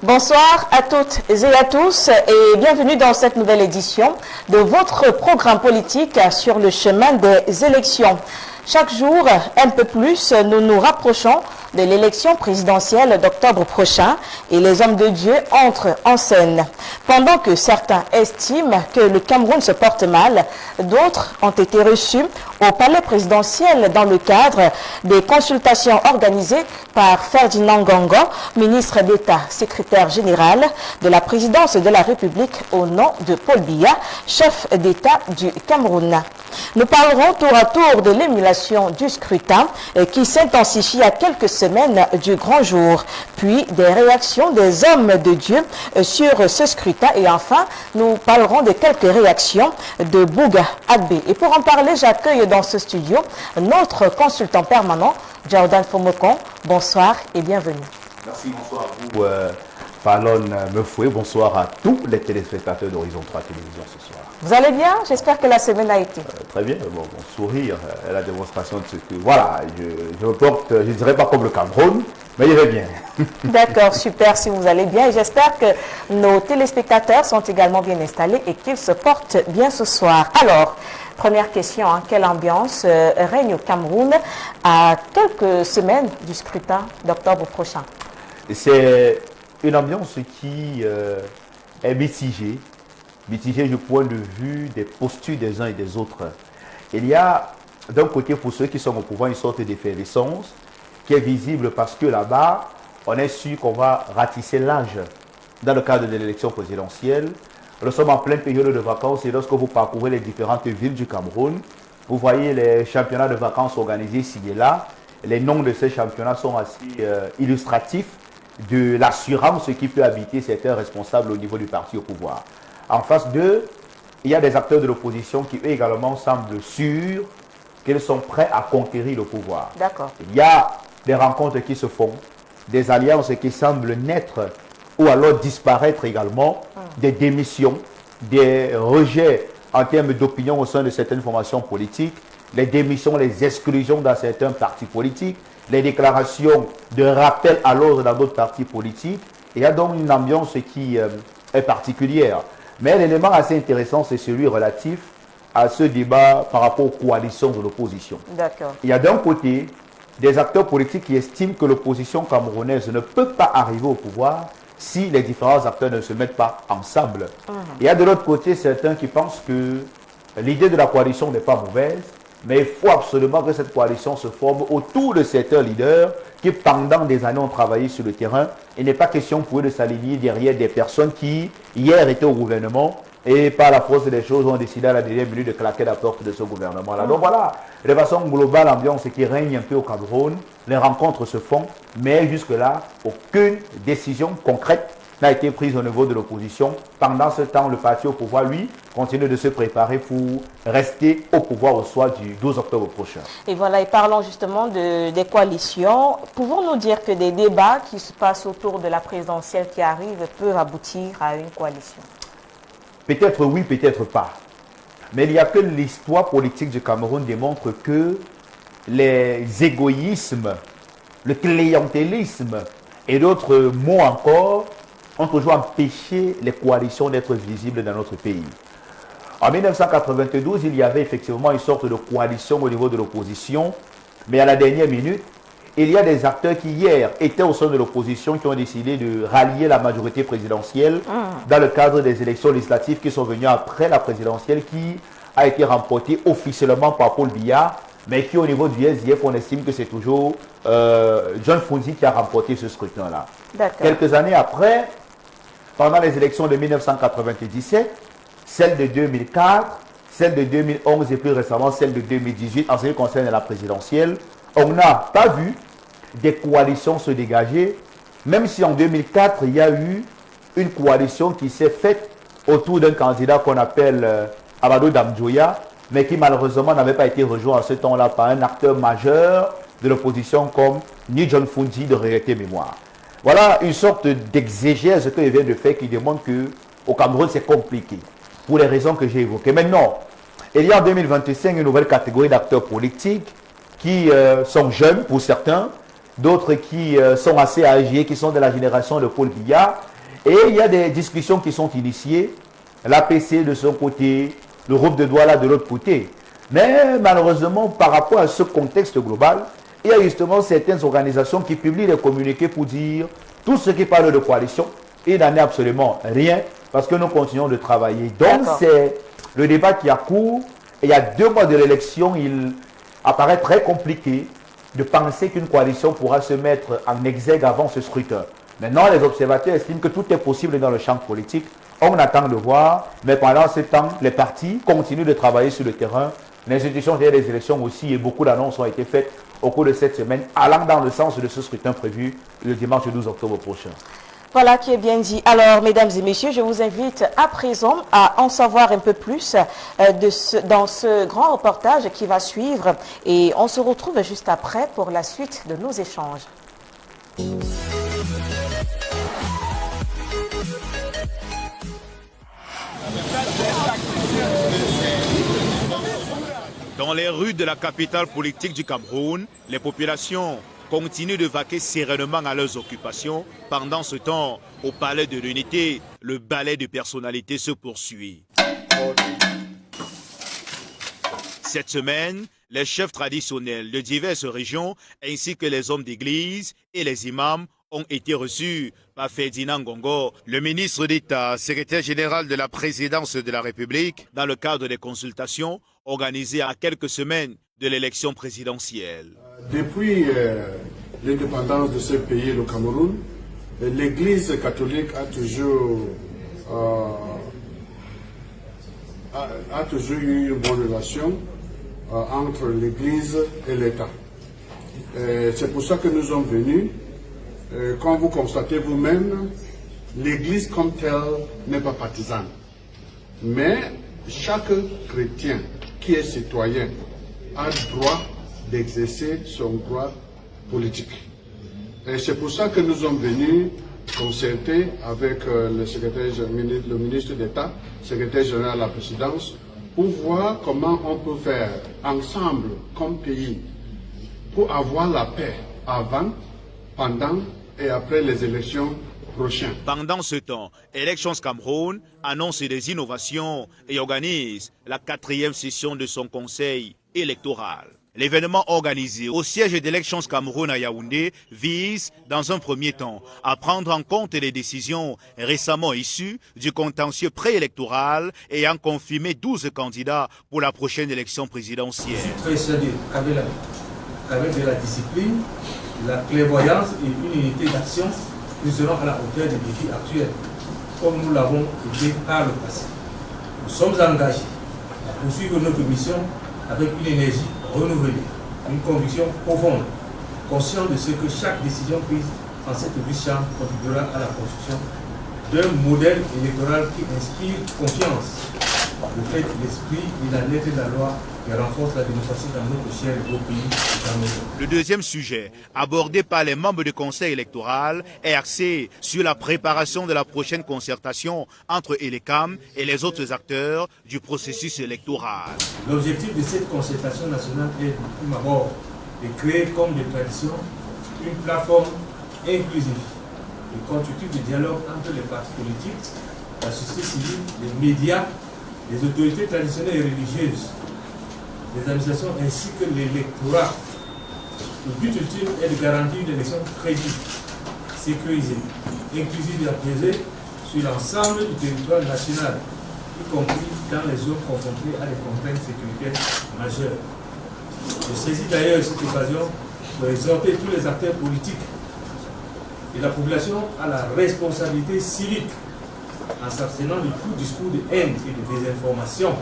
Bonsoir à toutes et à tous et bienvenue dans cette nouvelle édition de votre programme politique sur le chemin des élections. Chaque jour, un peu plus, nous nous rapprochons de l'élection présidentielle d'octobre prochain et les hommes de Dieu entrent en scène. Pendant que certains estiment que le Cameroun se porte mal, d'autres ont été reçus au palais présidentiel dans le cadre des consultations organisées par Ferdinand Ngongo, ministre d'État, secrétaire général de la présidence de la République au nom de Paul Biya, chef d'État du Cameroun. Nous parlerons tour à tour de l'émulation du scrutin qui s'intensifie à quelques semaines du grand jour, puis des réactions des hommes de Dieu sur ce scrutin et enfin nous parlerons de quelques réactions de Bouga Agbé. Et pour en parler, j'accueille dans ce studio notre consultant permanent, Jordan Fomokon. Bonsoir et bienvenue. Merci, bonsoir à vous, Fallon Mefoué. Bonsoir à tous les téléspectateurs d'Horizon 3 Télévision ce soir. Vous allez bien? J'espère que la semaine a été. Très bien, bon sourire est la démonstration de ce que... Voilà, je me porte, je ne dirais pas comme le Cameroun, mais il va bien. D'accord, super si vous allez bien. Et j'espère que nos téléspectateurs sont également bien installés et qu'ils se portent bien ce soir. Alors, première question, quelle ambiance règne au Cameroun à quelques semaines du scrutin d'octobre prochain? C'est une ambiance qui est mitigée du point de vue des postures des uns et des autres. Il y a d'un côté pour ceux qui sont au pouvoir une sorte d'effervescence qui est visible parce que là-bas, on est sûr qu'on va ratisser l'âge dans le cadre de l'élection présidentielle. Nous sommes en pleine période de vacances et lorsque vous parcourez les différentes villes du Cameroun, vous voyez les championnats de vacances organisés ici et là. Les noms de ces championnats sont assez illustratifs de l'assurance qui peut habiter certains responsables au niveau du parti au pouvoir. En face d'eux, il y a des acteurs de l'opposition qui eux également semblent sûrs qu'ils sont prêts à conquérir le pouvoir. D'accord. Il y a des rencontres qui se font, des alliances qui semblent naître ou alors disparaître également, des démissions, des rejets en termes d'opinion au sein de certaines formations politiques, les démissions, les exclusions dans certains partis politiques, les déclarations de rappel à l'ordre dans d'autres partis politiques. Il y a donc une ambiance qui est particulière. Mais l'élément assez intéressant, c'est celui relatif à ce débat par rapport aux coalitions de l'opposition. D'accord. Il y a d'un côté des acteurs politiques qui estiment que l'opposition camerounaise ne peut pas arriver au pouvoir si les différents acteurs ne se mettent pas ensemble. Il y a de l'autre côté certains qui pensent que l'idée de la coalition n'est pas mauvaise, mais il faut absolument que cette coalition se forme autour de certains leaders qui, pendant des années, ont travaillé sur le terrain. Il n'est pas question pour eux de s'aligner derrière des personnes qui, hier, étaient au gouvernement et, par la force des choses, ont décidé à la dernière minute de claquer la porte de ce gouvernement-là. Donc voilà, de façon globale, l'ambiance qui règne un peu au Cameroun. Les rencontres se font, mais jusque-là, aucune décision concrète n'a été prise au niveau de l'opposition. Pendant ce temps, le parti au pouvoir, lui, continue de se préparer pour rester au pouvoir au soir du 12 octobre prochain. Et voilà, et parlons justement des coalitions. Pouvons-nous dire que des débats qui se passent autour de la présidentielle qui arrive peuvent aboutir à une coalition? Peut-être oui, peut-être pas. Mais il n'y a que l'histoire politique du Cameroun démontre que les égoïsmes, le clientélisme et d'autres mots encore ont toujours empêché les coalitions d'être visibles dans notre pays. En 1992, il y avait effectivement une sorte de coalition au niveau de l'opposition, mais à la dernière minute, il y a des acteurs qui hier étaient au sein de l'opposition qui ont décidé de rallier la majorité présidentielle dans le cadre des élections législatives qui sont venues après la présidentielle qui a été remportée officiellement par Paul Biya, mais qui au niveau du SDF, on estime que c'est toujours John Funzi qui a remporté ce scrutin-là. Quelques années après, pendant les élections de 1997, celle de 2004, celle de 2011 et plus récemment celle de 2018 en ce qui concerne la présidentielle, on n'a pas vu des coalitions se dégager, même si en 2004, il y a eu une coalition qui s'est faite autour d'un candidat qu'on appelle Amadou Damdjoya, mais qui malheureusement n'avait pas été rejoint à ce temps-là par un acteur majeur de l'opposition comme ni John Funzi de Réalité Mémoire. Voilà une sorte d'exégèse que je viens de faire qui démontre qu'au Cameroun, c'est compliqué, pour les raisons que j'ai évoquées. Maintenant, il y a en 2025 une nouvelle catégorie d'acteurs politiques qui sont jeunes pour certains, d'autres qui sont assez âgés, qui sont de la génération de Paul Biya, Et il y a des discussions qui sont initiées, l'APC de son côté, le groupe de Douala de l'autre côté. Mais malheureusement, par rapport à ce contexte global, il y a justement certaines organisations qui publient des communiqués pour dire tout ce qui parle de coalition, il n'en est absolument rien parce que nous continuons de travailler. Donc c'est le débat qui a cours. Et il y a 2 mois de l'élection, il apparaît très compliqué de penser qu'une coalition pourra se mettre en exergue avant ce scrutin. Maintenant, les observateurs estiment que tout est possible dans le champ politique. On attend de voir, mais pendant ce temps, les partis continuent de travailler sur le terrain. L'institution des élections aussi, et beaucoup d'annonces ont été faites au cours de cette semaine, allant dans le sens de ce scrutin prévu le dimanche 12 octobre prochain. Voilà qui est bien dit. Alors, mesdames et messieurs, je vous invite à présent à en savoir un peu plus dans ce grand reportage qui va suivre. Et on se retrouve juste après pour la suite de nos échanges. Dans les rues de la capitale politique du Cameroun, les populations continuent de vaquer sereinement à leurs occupations. Pendant ce temps, au palais de l'Unité, le ballet de personnalités se poursuit. Cette semaine, les chefs traditionnels de diverses régions ainsi que les hommes d'église et les imams ont été reçus par Ferdinand Ngongo, le ministre d'État, secrétaire général de la présidence de la République, dans le cadre des consultations organisées à quelques semaines de l'élection présidentielle. Depuis l'indépendance de ce pays, le Cameroun, l'Église catholique a toujours eu une bonne relation entre l'Église et l'État. C'est pour ça que nous sommes venus. Comme vous constatez vous-même, l'Église comme telle n'est pas partisane. Mais chaque chrétien qui est citoyen a le droit d'exercer son droit politique. Et c'est pour ça que nous sommes venus concerter avec le ministre d'État, secrétaire général de la présidence, pour voir comment on peut faire ensemble comme pays pour avoir la paix avant, pendant et après les élections prochaines. Pendant ce temps, Elections Cameroun annonce des innovations et organise la 4e session de son conseil électoral. L'événement organisé au siège d'Elections Cameroun à Yaoundé vise, dans un premier temps, à prendre en compte les décisions récemment issues du contentieux préélectoral ayant confirmé 12 candidats pour la prochaine élection présidentielle. Avec de la discipline, de la clairvoyance et une unité d'action, nous serons à la hauteur des défis actuels, comme nous l'avons été par le passé. Nous sommes engagés à poursuivre notre mission avec une énergie renouvelée, une conviction profonde, conscient de ce que chaque décision prise en cette chambre contribuera à la construction d'un modèle électoral qui inspire confiance, le fait, l'esprit et la lettre de la loi qui renforce la démocratie dans notre cher et beau pays du Cameroun. Le deuxième sujet, abordé par les membres du conseil électoral, est axé sur la préparation de la prochaine concertation entre ELECAM et les autres acteurs du processus électoral. L'objectif de cette concertation nationale est, de prime abord, de créer comme de tradition une plateforme inclusive et constructive de dialogue entre les partis politiques, la société civile, les médias, les autorités traditionnelles et religieuses, les administrations ainsi que l'électorat. Le but ultime est de garantir une élection crédible, sécurisée, inclusive et apaisée sur l'ensemble du territoire national, y compris dans les zones confrontées à des contraintes sécuritaires majeures. Je saisis d'ailleurs cette occasion pour exhorter tous les acteurs politiques et la population à la responsabilité civique en s'abstenant de tout discours de haine et de désinformation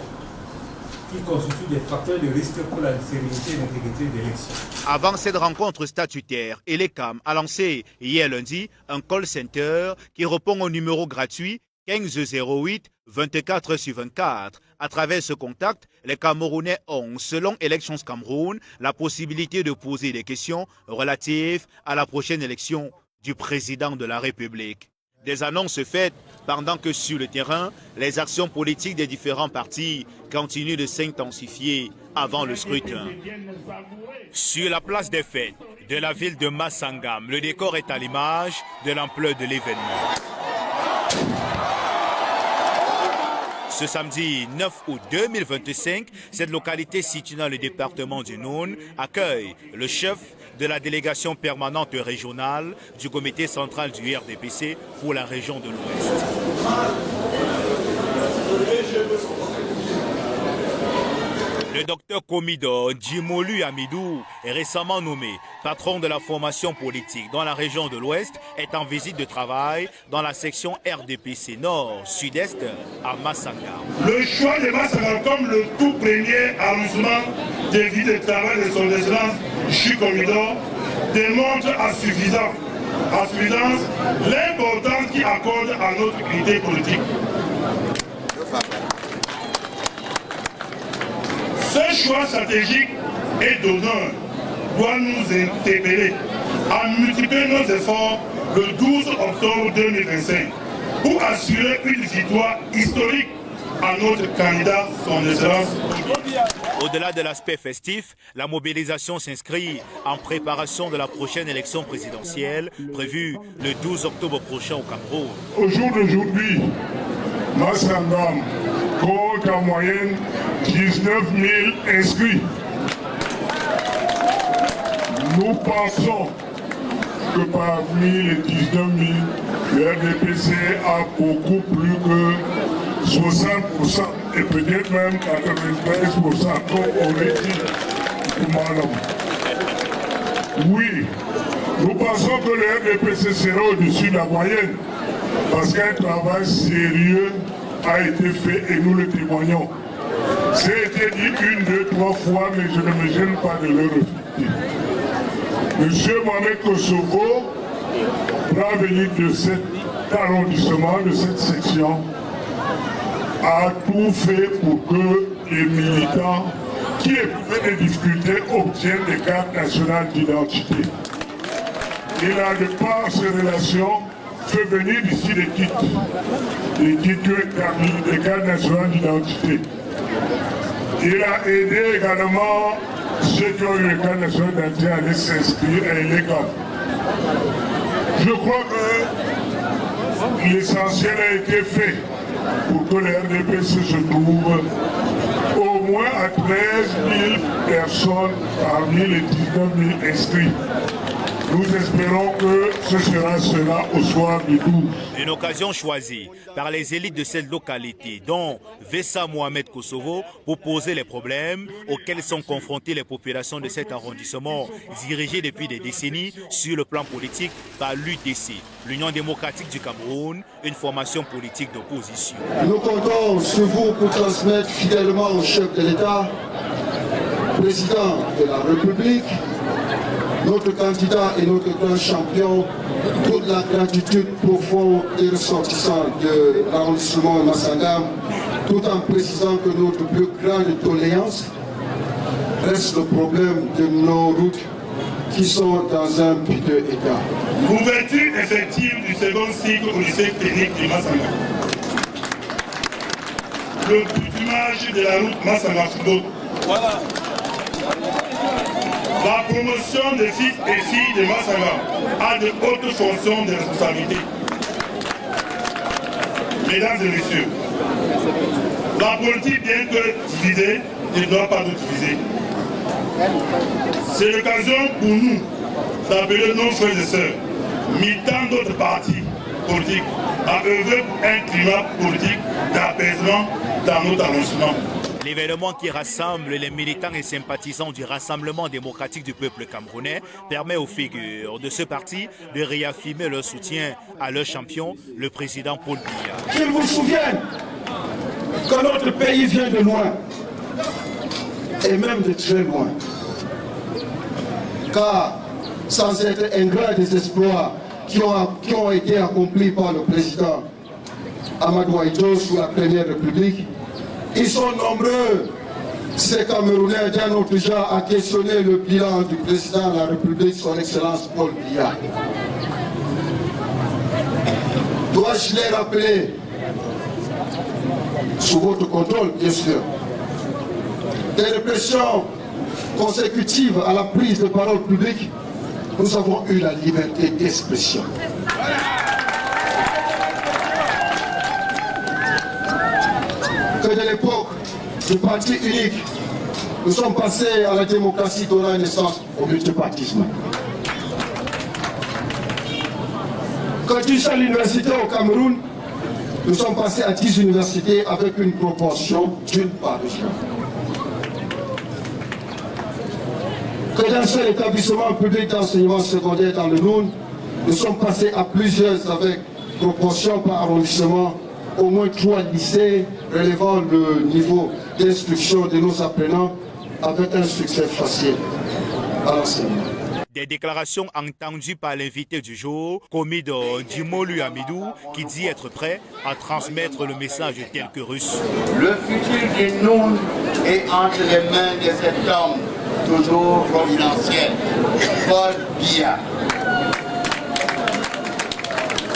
qui constituent des facteurs de risque pour la sérénité et l'intégrité de l'élection. Avant cette rencontre statutaire, ELECAM a lancé hier lundi un call center qui répond au numéro gratuit 1508 24/24. À travers ce contact, les Camerounais ont, selon Elections Cameroun, la possibilité de poser des questions relatives à la prochaine élection du président de la République. Des annonces faites pendant que sur le terrain, les actions politiques des différents partis continuent de s'intensifier avant le scrutin. Sur la place des fêtes de la ville de Massangam, le décor est à l'image de l'ampleur de l'événement. Ce samedi 9 août 2025, cette localité située dans le département du Noun accueille le chef de la délégation permanente régionale du comité central du RDPC pour la région de l'Ouest. Le docteur Komido Djimolu Amidou est récemment nommé patron de la formation politique dans la région de l'Ouest, est en visite de travail dans la section RDPC Nord-Sud-Est à Massanga. Le choix de Massanga comme le tout premier arrondissement des vies de travail de son excellence J. Komido démontre à suffisance l'importance qu'il accorde à notre unité politique. Ce choix stratégique et d'honneur doit nous interpeller à multiplier nos efforts le 12 octobre 2025 pour assurer une victoire historique à notre candidat, son excellence. Au-delà de l'aspect festif, la mobilisation s'inscrit en préparation de la prochaine élection présidentielle prévue le 12 octobre prochain au Cameroun. Au jour d'aujourd'hui, Massanga compte en moyenne 19 000 inscrits. Nous pensons que parmi les 19 000, le RDPC a beaucoup plus que 60% et peut-être même 93% comme on l'a dit. Oui, nous pensons que le RDPC sera au-dessus de la moyenne parce qu'un travail sérieux a été fait et nous le témoignons. C'est été dit 1, 2, 3 fois, mais je ne me gêne pas de le répéter. Monsieur Mohamed Kosovo, plan venu de cet arrondissement, de cette section, a tout fait pour que les militants qui éprouvaient des difficultés obtiennent des cartes nationales d'identité. Il a, de par ces relations, fait venir ici des kits établis, des cartes nationales d'identité. Il a aidé également ceux qui ont eu les cartes nationales d'identité à aller s'inscrire à l'EGAM. Je crois que l'essentiel a été fait pour que le RDPC se trouve au moins à 13 000 personnes parmi les 19 000 inscrits. Nous espérons que ce sera cela au soir du 12. Une occasion choisie par les élites de cette localité, dont Vessa Mohamed Kosovo, pour poser les problèmes auxquels sont confrontées les populations de cet arrondissement, dirigé depuis des décennies sur le plan politique par l'UDC, l'Union démocratique du Cameroun, une formation politique d'opposition. Nous comptons sur vous pour transmettre fidèlement au chef de l'État, président de la République, notre candidat et notre grand champion, toute la gratitude profonde des ressortissants de l'arrondissement Massanga, tout en précisant que notre plus grande doléance reste le problème de nos routes qui sont dans un piteux état. Ouverture effective du second cycle au lycée technique de Massanga. Le bitumage de la route Massanga-Foudot. Voilà. La promotion des fils et filles de Massanga a de hautes fonctions de responsabilité. Mesdames et messieurs, la politique, bien que divisée, ne doit pas nous diviser. C'est l'occasion pour nous d'appeler nos frères et sœurs, militants d'autres partis politiques, à œuvrer pour un climat politique d'apaisement dans notre arrondissement. L'événement qui rassemble les militants et sympathisants du Rassemblement démocratique du peuple camerounais permet aux figures de ce parti de réaffirmer leur soutien à leur champion, le président Paul Biya. Qu'ils vous souviennent que notre pays vient de loin, et même de très loin. Car sans être ingrat des exploits qui ont été accomplis par le président Amadou Ahidjo sous la Première République, ils sont nombreux, ces Camerounais, d'un autre genre, à questionner le bilan du président de la République, son Excellence Paul Biya. Dois-je les rappeler, sous votre contrôle, bien sûr, des répressions consécutives à la prise de parole publique, nous avons eu la liberté d'expression. de l'époque du parti unique, nous sommes passés à la démocratie donnant naissance au multipartisme. Quand tu es à l'université au Cameroun, nous sommes passés à 10 universités avec une proportion d'une par région. Que d'un seul établissement public d'enseignement secondaire dans le Noun, nous sommes passés à plusieurs avec proportion par arrondissement, au moins 3 lycées relevant le niveau d'instruction de nos apprenants avec un succès facile à l'enseignement. Des déclarations entendues par l'invité du jour, commis de Djimolu Amidou, qui dit être prêt à transmettre le message tel que reçu. Le futur du Noun est entre les mains de cet homme, toujours providentiel, Paul Biya.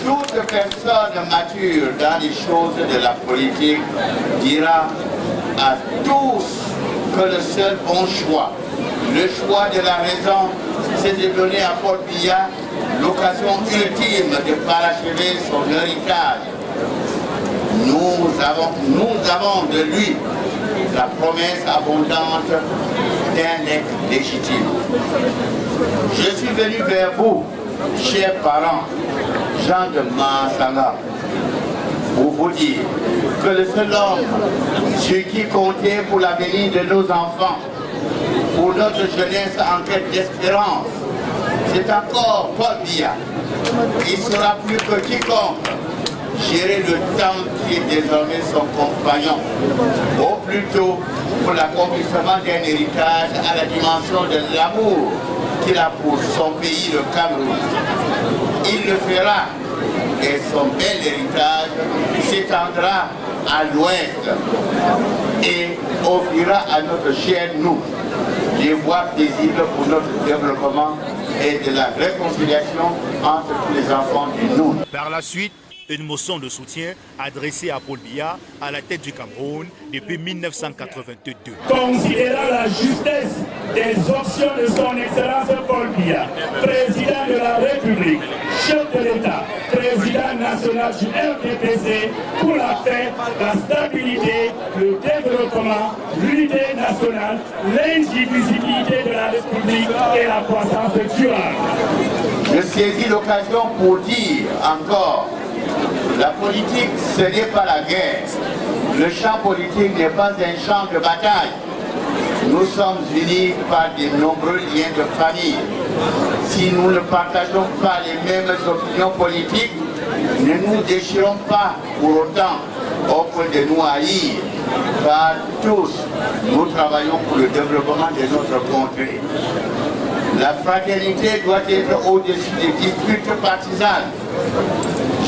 Toute personne mature dans les choses de la politique dira à tous que le seul bon choix, le choix de la raison, c'est de donner à Paul Biya l'occasion ultime de parachever son héritage. Nous avons de lui la promesse abondante d'un legs légitime. Je suis venu vers vous, chers parents, gens de Mansanga, pour vous dire que le seul homme sur qui compter pour l'avenir de nos enfants, pour notre jeunesse en quête d'espérance, c'est encore Paul Biya. Il sera plus que quiconque gérer le temps qui est désormais son compagnon, au plus tôt pour l'accomplissement d'un héritage à la dimension de l'amour qu'il a pour son pays, le Cameroun. Il le fera et son bel héritage s'étendra à l'ouest et offrira à notre cher nous les voies paisibles pour notre développement et de la réconciliation entre tous les enfants du Noun. Par la suite, une motion de soutien adressée à Paul Biya à la tête du Cameroun depuis 1982. Considérant la justesse des options de son Excellence Paul Biya, président de la République, chef de l'État, président national du RDPC pour la paix, la stabilité, le développement, l'unité nationale, l'indivisibilité de la République et la croissance durable. Je saisis l'occasion pour dire encore, la politique, ce n'est pas la guerre. Le champ politique n'est pas un champ de bataille. Nous sommes unis par de nombreux liens de famille. Si nous ne partageons pas les mêmes opinions politiques, ne nous déchirons pas pour autant au point de nous haïr, car tous, nous travaillons pour le développement de notre contrée. La fraternité doit être au-dessus des disputes partisanes.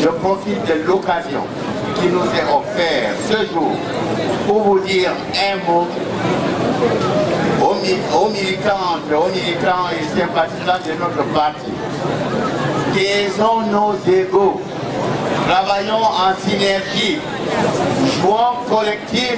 Je profite de l'occasion qui nous est offerte ce jour pour vous dire un mot aux militants et sympathisants de notre parti. Taisons nos égos, travaillons en synergie, jouons collectif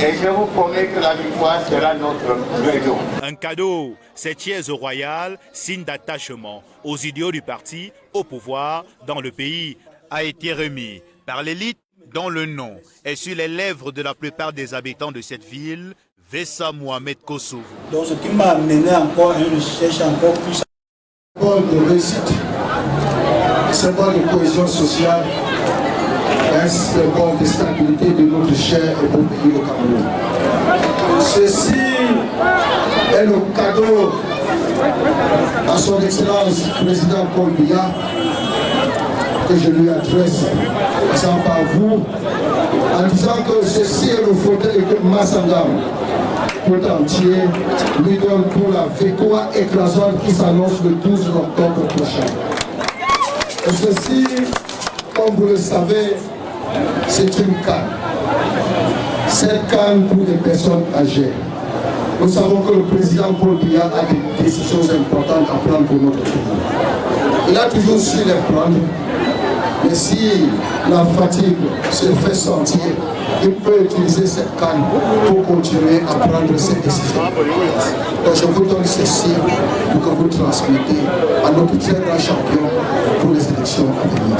et je vous promets que la victoire sera notre cadeau. Un cadeau, cette chaise royale, signe d'attachement aux idéaux du parti au pouvoir dans le pays, a été remis par l'élite dont le nom est sur les lèvres de la plupart des habitants de cette ville, Vessa Mohamed Kosovo. Donc ce qui m'a amené encore à une recherche encore plus. Symbole de réussite, symbole de cohésion sociale, un symbole de stabilité de notre cher et beau pays, le Cameroun. Ceci est le cadeau à son Excellence président Paul Biya que je lui adresse, passant par vous, en disant que ceci est le fauteuil que Massangam tout entier lui donne pour la victoire écrasante qui s'annonce le 12 octobre prochain. Et ceci, comme vous le savez, c'est une canne. Cette canne pour des personnes âgées. Nous savons que le président Paul Biya a des décisions importantes à prendre pour notre pays. Il a toujours su les prendre. Mais si la fatigue se fait sentir, il peut utiliser cette canne pour continuer à prendre ses décisions. Donc je vous donne ceci pour que vous transmettez à notre très grand champion pour les élections à venir.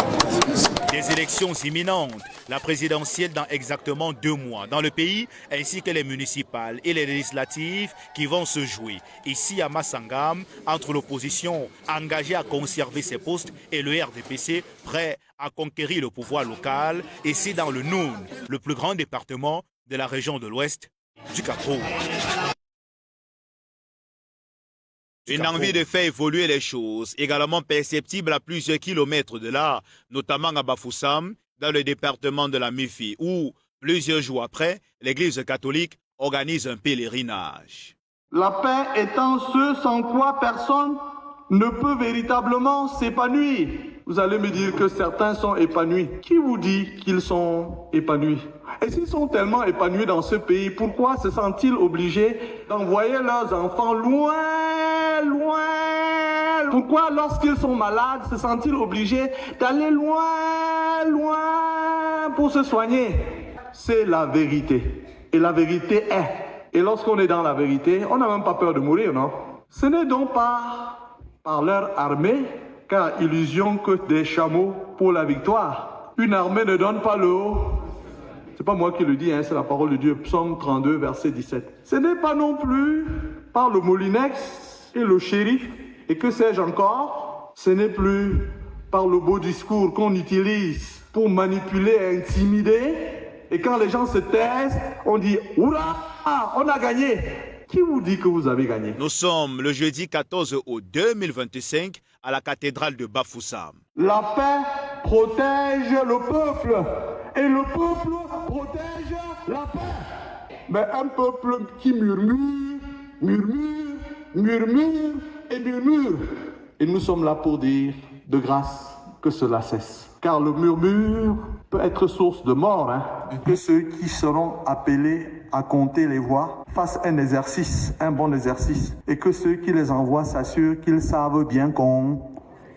Des élections imminentes, la présidentielle dans exactement 2 mois dans le pays, ainsi que les municipales et les législatives qui vont se jouer ici à Massangam, entre l'opposition engagée à conserver ses postes et le RDPC prêt à conquérir le pouvoir local, ici dans le Noun, le plus grand département de la région de l'Ouest du Cameroun. Une envie de faire évoluer les choses, également perceptible à plusieurs kilomètres de là, notamment à Bafoussam, dans le département de la Mifi, où, plusieurs jours après, l'église catholique organise un pèlerinage. La paix étant ce sans quoi personne ne peut véritablement s'épanouir. Vous allez me dire que certains sont épanouis. Qui vous dit qu'ils sont épanouis? Et s'ils sont tellement épanouis dans ce pays, pourquoi se sentent-ils obligés d'envoyer leurs enfants loin? Pourquoi lorsqu'ils sont malades, se sentent-ils obligés d'aller loin pour se soigner? C'est la vérité. Et la vérité est. Et lorsqu'on est dans la vérité, on n'a même pas peur de mourir, non? Ce n'est donc pas par leur armée, car illusion que des chameaux pour la victoire. Une armée ne donne pas le haut. C'est pas moi qui le dis, hein, c'est la parole de Dieu, Psaume 32, verset 17. Ce n'est pas non plus par le molinex et le shérif, et que sais-je encore, ce n'est plus par le beau discours qu'on utilise pour manipuler et intimider, et quand les gens se taisent, on dit « Oula, on a gagné !» Qui vous dit que vous avez gagné? Nous sommes le jeudi 14 août 2025 à la cathédrale de Bafoussam. La paix protège le peuple, et le peuple protège la paix. Mais un peuple qui murmure, et murmure. Et nous sommes là pour dire de grâce que cela cesse. Car le murmure peut être source de mort. Que ceux qui seront appelés à compter les voix fassent un bon exercice. Et que ceux qui les envoient s'assurent qu'ils savent bien qu'on...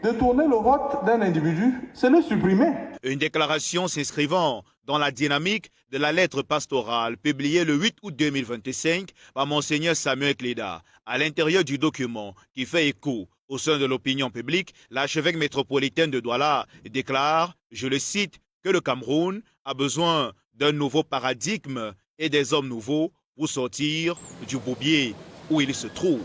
Détourner le vote d'un individu, c'est le supprimer. Une déclaration s'inscrivant dans la dynamique de la lettre pastorale publiée le 8 août 2025 par Monseigneur Samuel Cléda. À l'intérieur du document qui fait écho au sein de l'opinion publique, l'archevêque métropolitain de Douala déclare, je le cite, que le Cameroun a besoin d'un nouveau paradigme et des hommes nouveaux pour sortir du bourbier où il se trouve.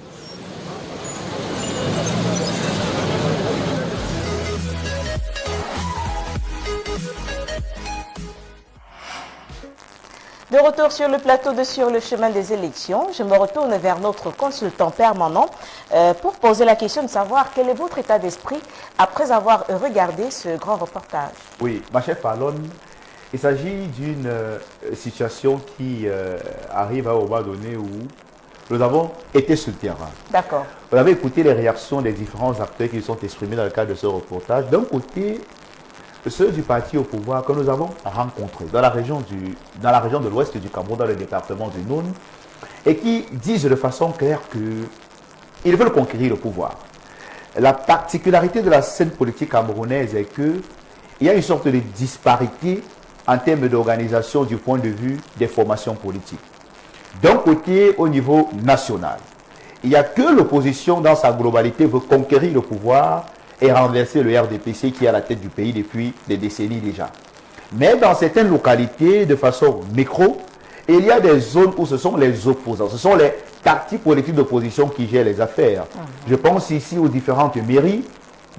De retour sur le plateau de Sur le chemin des élections, je me retourne vers notre consultant permanent pour poser la question de savoir quel est votre état d'esprit après avoir regardé ce grand reportage. Oui, ma chère Fallon, il s'agit d'une situation qui arrive à un moment donné où nous avons été sur le terrain. D'accord. Vous avez écouté les réactions des différents acteurs qui sont exprimés dans le cadre de ce reportage. D'un côté, ceux du parti au pouvoir que nous avons rencontrés dans la région de l'ouest du Cameroun, dans le département du Noun, et qui disent de façon claire qu'ils veulent conquérir le pouvoir. La particularité de la scène politique camerounaise est qu'il y a une sorte de disparité en termes d'organisation du point de vue des formations politiques. D'un côté, au niveau national, il n'y a que l'opposition dans sa globalité veut conquérir le pouvoir et renverser le RDPC qui est à la tête du pays depuis des décennies déjà. Mais dans certaines localités, de façon micro, il y a des zones où ce sont les opposants, ce sont les partis politiques d'opposition qui gèrent les affaires. Je pense ici aux différentes mairies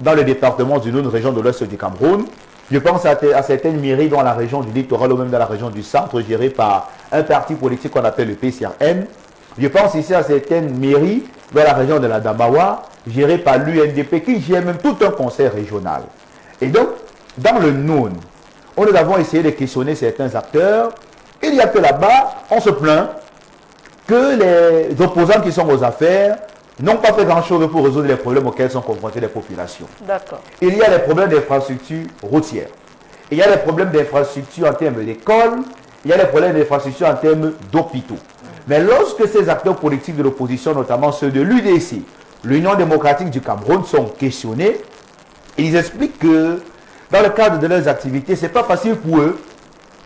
dans le département du Nord, région de l'Ouest du Cameroun. Je pense à certaines mairies dans la région du littoral ou même dans la région du centre, gérées par un parti politique qu'on appelle le PCRN. Je pense ici à certaines mairies dans la région de la Damawa, gérées par l'UNDP, qui gère même tout un conseil régional. Et donc, dans le Noun, nous avons essayé de questionner certains acteurs. Il y a que là-bas, on se plaint que les opposants qui sont aux affaires n'ont pas fait grand-chose pour résoudre les problèmes auxquels sont confrontées les populations. D'accord. Il y a les problèmes d'infrastructures routières. Il y a les problèmes d'infrastructures en termes d'écoles. Il y a les problèmes d'infrastructures en termes d'hôpitaux. Mais lorsque ces acteurs politiques de l'opposition, notamment ceux de l'UDC, l'Union démocratique du Cameroun, sont questionnés, ils expliquent que dans le cadre de leurs activités, ce n'est pas facile pour eux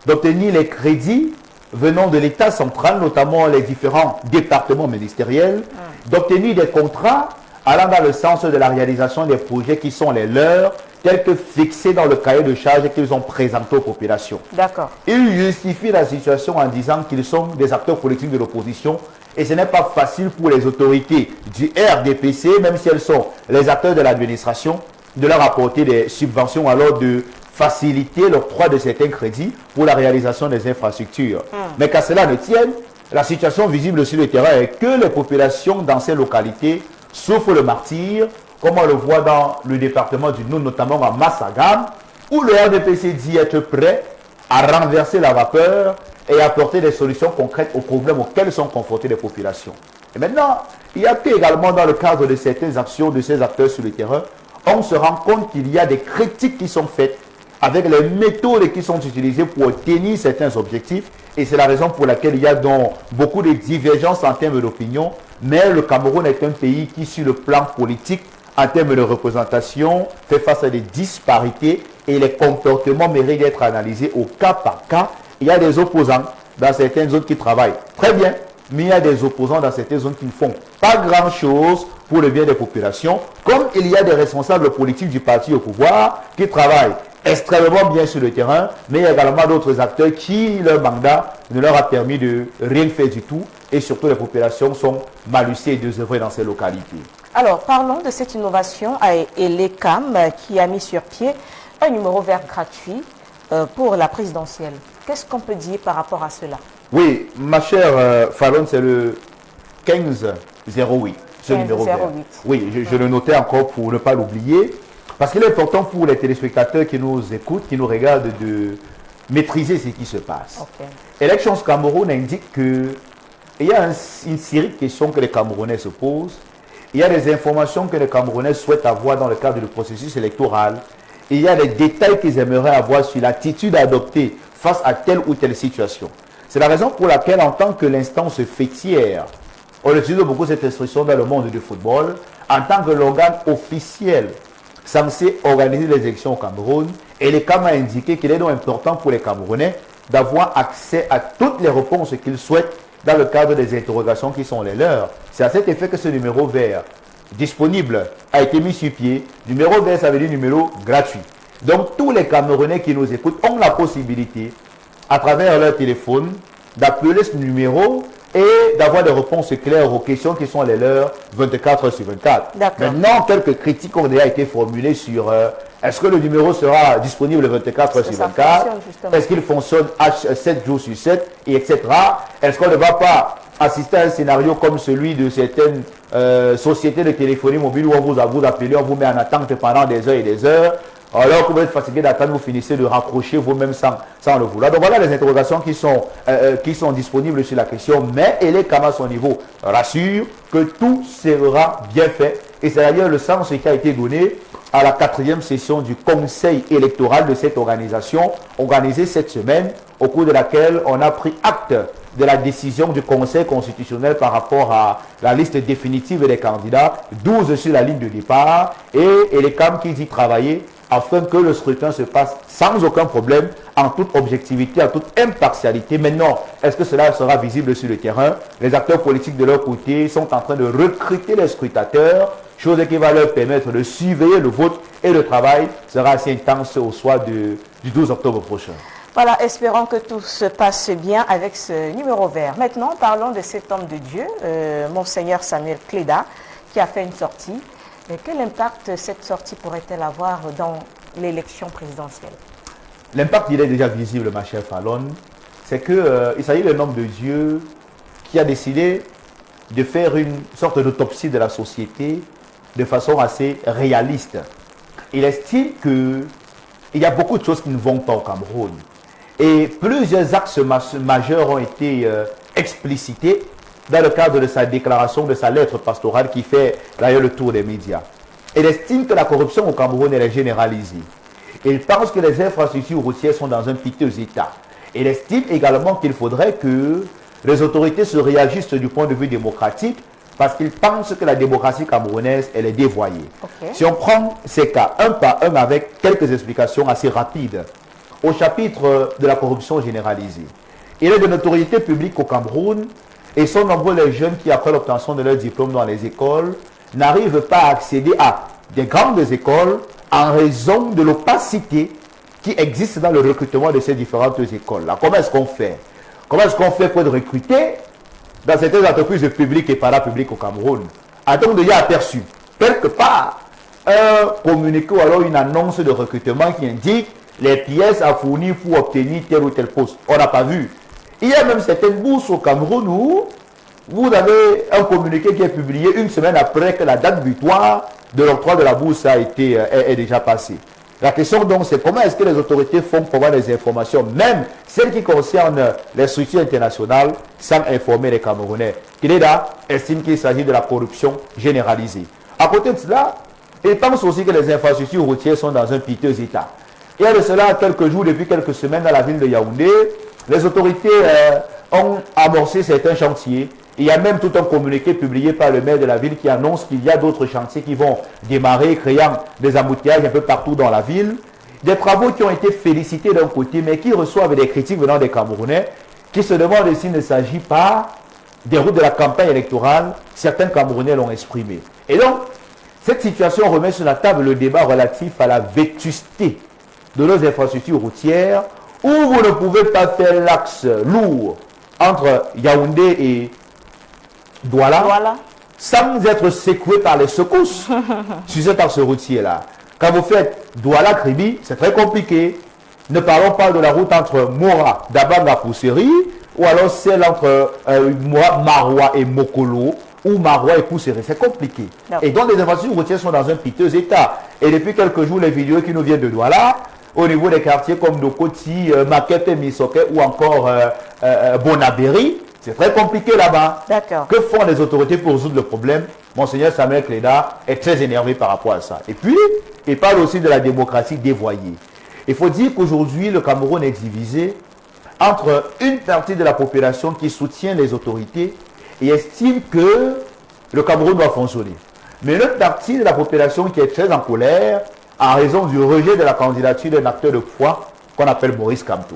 d'obtenir les crédits venant de l'État central, notamment les différents départements ministériels, d'obtenir des contrats allant dans le sens de la réalisation des projets qui sont les leurs tels que fixés dans le cahier de charges qu'ils ont présenté aux populations. D'accord. Ils justifient la situation en disant qu'ils sont des acteurs politiques de l'opposition et ce n'est pas facile pour les autorités du RDPC, même si elles sont les acteurs de l'administration, de leur apporter des subventions, alors de faciliter l'octroi de certains crédits pour la réalisation des infrastructures. Mais qu'à cela ne tienne, la situation visible sur le terrain est que les populations dans ces localités souffrent le martyre, comme on le voit dans le département du Nord, notamment à Massagam, où le RDPC dit être prêt à renverser la vapeur et apporter des solutions concrètes aux problèmes auxquels sont confrontées les populations. Et maintenant, il y a également dans le cadre de certaines actions de ces acteurs sur le terrain, on se rend compte qu'il y a des critiques qui sont faites avec les méthodes qui sont utilisées pour obtenir certains objectifs. Et c'est la raison pour laquelle il y a donc beaucoup de divergences en termes d'opinion. Mais le Cameroun est un pays qui, sur le plan politique, en termes de représentation, fait face à des disparités et les comportements méritent d'être analysés au cas par cas. Il y a des opposants dans certaines zones qui travaillent très bien, mais il y a des opposants dans certaines zones qui ne font pas grand-chose pour le bien des populations, comme il y a des responsables politiques du parti au pouvoir qui travaillent extrêmement bien sur le terrain, mais il y a également d'autres acteurs qui, leur mandat ne leur a permis de rien faire du tout, et surtout les populations sont mal usées et désœuvrées dans ces localités. Alors, parlons de cette innovation et l'ECAM qui a mis sur pied un numéro vert gratuit pour la présidentielle. Qu'est-ce qu'on peut dire par rapport à cela? Oui, ma chère Fallon, c'est le 1508, ce numéro vert. Oui, je le notais encore pour ne pas l'oublier, parce qu'il est important pour les téléspectateurs qui nous écoutent, qui nous regardent, de maîtriser ce qui se passe. Elections Cameroun indique qu'il y a une série de questions que les Camerounais se posent. Il y a des informations que les Camerounais souhaitent avoir dans le cadre du processus électoral. Et il y a des détails qu'ils aimeraient avoir sur l'attitude adoptée face à telle ou telle situation. C'est la raison pour laquelle, en tant que l'instance fêtière, on utilise beaucoup cette expression dans le monde du football, en tant que l'organe officiel censé organiser les élections au Cameroun, et l'ECAM a indiqué qu'il est donc important pour les Camerounais d'avoir accès à toutes les réponses qu'ils souhaitent dans le cadre des interrogations qui sont les leurs. C'est à cet effet que ce numéro vert disponible a été mis sur pied. Numéro vert, ça veut dire numéro gratuit. Donc tous les Camerounais qui nous écoutent ont la possibilité, à travers leur téléphone, d'appeler ce numéro et d'avoir des réponses claires aux questions qui sont les leurs 24/24. Maintenant, quelques critiques ont déjà été formulées sur est-ce que le numéro sera disponible 24/24, est-ce qu'il fonctionne 7 jours sur 7, et etc. Est-ce qu'on ne va pas assister à un scénario comme celui de certaines sociétés de téléphonie mobile où on vous appelle, on vous met en attente pendant des heures et des heures. Alors que vous êtes fatigué d'attendre, vous finissez de raccrocher vous-même sans le vouloir. Donc voilà les interrogations qui sont disponibles sur la question. Mais l'ECAM à son niveau rassure que tout sera bien fait. Et c'est d'ailleurs le sens qui a été donné à la 4e session du conseil électoral de cette organisation, organisée cette semaine, au cours de laquelle on a pris acte de la décision du Conseil constitutionnel par rapport à la liste définitive des candidats, 12 sur la ligne de départ, et l'ECAM qui dit travailler afin que le scrutin se passe sans aucun problème, en toute objectivité, en toute impartialité. Maintenant, est-ce que cela sera visible sur le terrain? Les acteurs politiques de leur côté sont en train de recruter les scrutateurs, chose qui va leur permettre de surveiller le vote, et le travail sera assez intense au soir du 12 octobre prochain. Voilà, espérons que tout se passe bien avec ce numéro vert. Maintenant, parlons de cet homme de Dieu, Monseigneur Samuel Cléda, qui a fait une sortie. Mais quel impact cette sortie pourrait-elle avoir dans l'élection présidentielle? L'impact, il est déjà visible, ma chère Fallon. C'est qu'il s'agit d'un homme de Dieu qui a décidé de faire une sorte d'autopsie de la société de façon assez réaliste. Il estime qu'il y a beaucoup de choses qui ne vont pas au Cameroun. Et plusieurs axes majeurs ont été explicités dans le cadre de sa déclaration, de sa lettre pastorale qui fait d'ailleurs le tour des médias. Il estime que la corruption au Cameroun elle est généralisée. Il pense que les infrastructures routières sont dans un piteux état. Il estime également qu'il faudrait que les autorités se réajustent du point de vue démocratique parce qu'il pense que la démocratie camerounaise elle est dévoyée. Si on prend ces cas un par un avec quelques explications assez rapides, au chapitre de la corruption généralisée, il est de notoriété publique au Cameroun et sont nombreux les jeunes qui, après l'obtention de leur diplôme dans les écoles, n'arrivent pas à accéder à des grandes écoles en raison de l'opacité qui existe dans le recrutement de ces différentes écoles-là. Comment est-ce qu'on fait? Comment est-ce qu'on fait pour être recruté dans certaines entreprises publiques et parapubliques au Cameroun? A-t-on déjà aperçu quelque part un communiqué ou alors une annonce de recrutement qui indique les pièces à fournir pour obtenir tel ou tel poste? On n'a pas vu. Il y a même certaines bourses au Cameroun où vous avez un communiqué qui est publié une semaine après que la date butoir de l'octroi de la bourse est déjà passée. La question donc c'est comment est-ce que les autorités font pour avoir des informations, même celles qui concernent les structures internationales, sans informer les Camerounais. Kineda estime qu'il s'agit de la corruption généralisée. À côté de cela, il pense aussi que les infrastructures routières sont dans un piteux état. Il y a de cela quelques jours, depuis quelques semaines, dans la ville de Yaoundé, les autorités ont amorcé certains chantiers. Il y a même tout un communiqué publié par le maire de la ville qui annonce qu'il y a d'autres chantiers qui vont démarrer, créant des embouteillages un peu partout dans la ville. Des travaux qui ont été félicités d'un côté, mais qui reçoivent des critiques venant des Camerounais, qui se demandent s'il ne s'agit pas des routes de la campagne électorale. Certains Camerounais l'ont exprimé. Et donc, cette situation remet sur la table le débat relatif à la vétusté de nos infrastructures routières, où vous ne pouvez pas faire l'axe lourd entre Yaoundé et Douala, sans être secoué par les secousses sur cet axe routier-là. Quand vous faites Douala-Kribi, c'est très compliqué. Ne parlons pas de la route entre Moura, Dabanga-Pousseri, ou alors celle entre Maroua et Mokolo, ou Maroua et Pousseri. C'est compliqué. Et donc les infrastructures routières sont dans un piteux état. Et depuis quelques jours, les vidéos qui nous viennent de Douala, au niveau des quartiers comme Dokoti, Makete, Misoke ou encore Bonaberi, c'est très compliqué là-bas. Que font les autorités pour résoudre le problème? Monseigneur Samuel Kleda est très énervé par rapport à ça. Et puis, il parle aussi de la démocratie dévoyée. Il faut dire qu'aujourd'hui, le Cameroun est divisé entre une partie de la population qui soutient les autorités et estime que le Cameroun doit fonctionner. Mais une autre partie de la population qui est très en colère en raison du rejet de la candidature d'un acteur de poids qu'on appelle Maurice Kamto.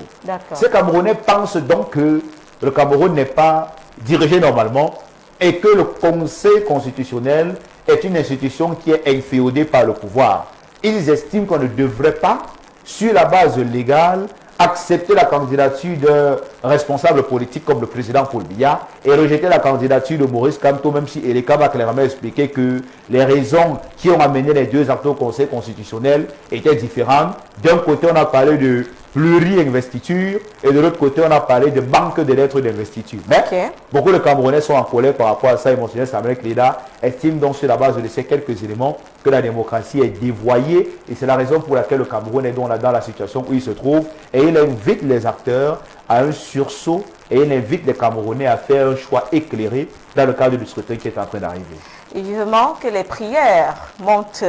Ces Camerounais pensent donc que le Cameroun n'est pas dirigé normalement et que le Conseil constitutionnel est une institution qui est inféodée par le pouvoir. Ils estiment qu'on ne devrait pas, sur la base légale, accepter la candidature d'un responsable politique comme le président Paul Biya et rejeter la candidature de Maurice Kamto, même si Eleka va clairement expliquer que les raisons qui ont amené les deux acteurs au Conseil constitutionnel étaient différentes. D'un côté, on a parlé de pluri-investiture et de l'autre côté, on a parlé de manque de lettres d'investiture. Mais beaucoup de Camerounais sont en colère par rapport à ça et Monseigneur Samuel Kleda estime donc sur la base de ces quelques éléments que la démocratie est dévoyée et c'est la raison pour laquelle le Cameroun est donc là dans la situation où il se trouve et il invite les acteurs à un sursaut et il invite les Camerounais à faire un choix éclairé dans le cadre du scrutin qui est en train d'arriver. Et vivement que les prières montent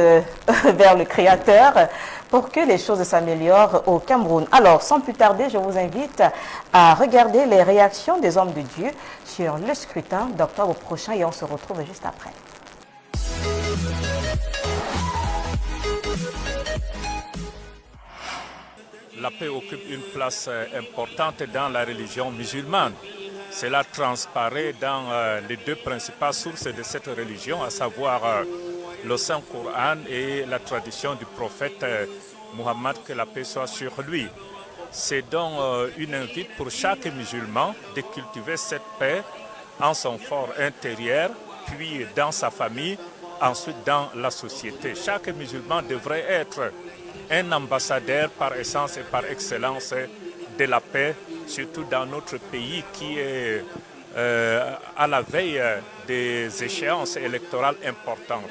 vers le Créateur pour que les choses s'améliorent au Cameroun. Alors, sans plus tarder, je vous invite à regarder les réactions des hommes de Dieu sur le scrutin d'octobre prochain et on se retrouve juste après. La paix occupe une place importante dans la religion musulmane. Cela transparaît dans les deux principales sources de cette religion, à savoir le Saint-Coran et la tradition du prophète Muhammad, que la paix soit sur lui. C'est donc une invite pour chaque musulman de cultiver cette paix en son fort intérieur, puis dans sa famille, ensuite dans la société. Chaque musulman devrait être un ambassadeur par essence et par excellence de la paix, surtout dans notre pays qui est à la veille des échéances électorales importantes.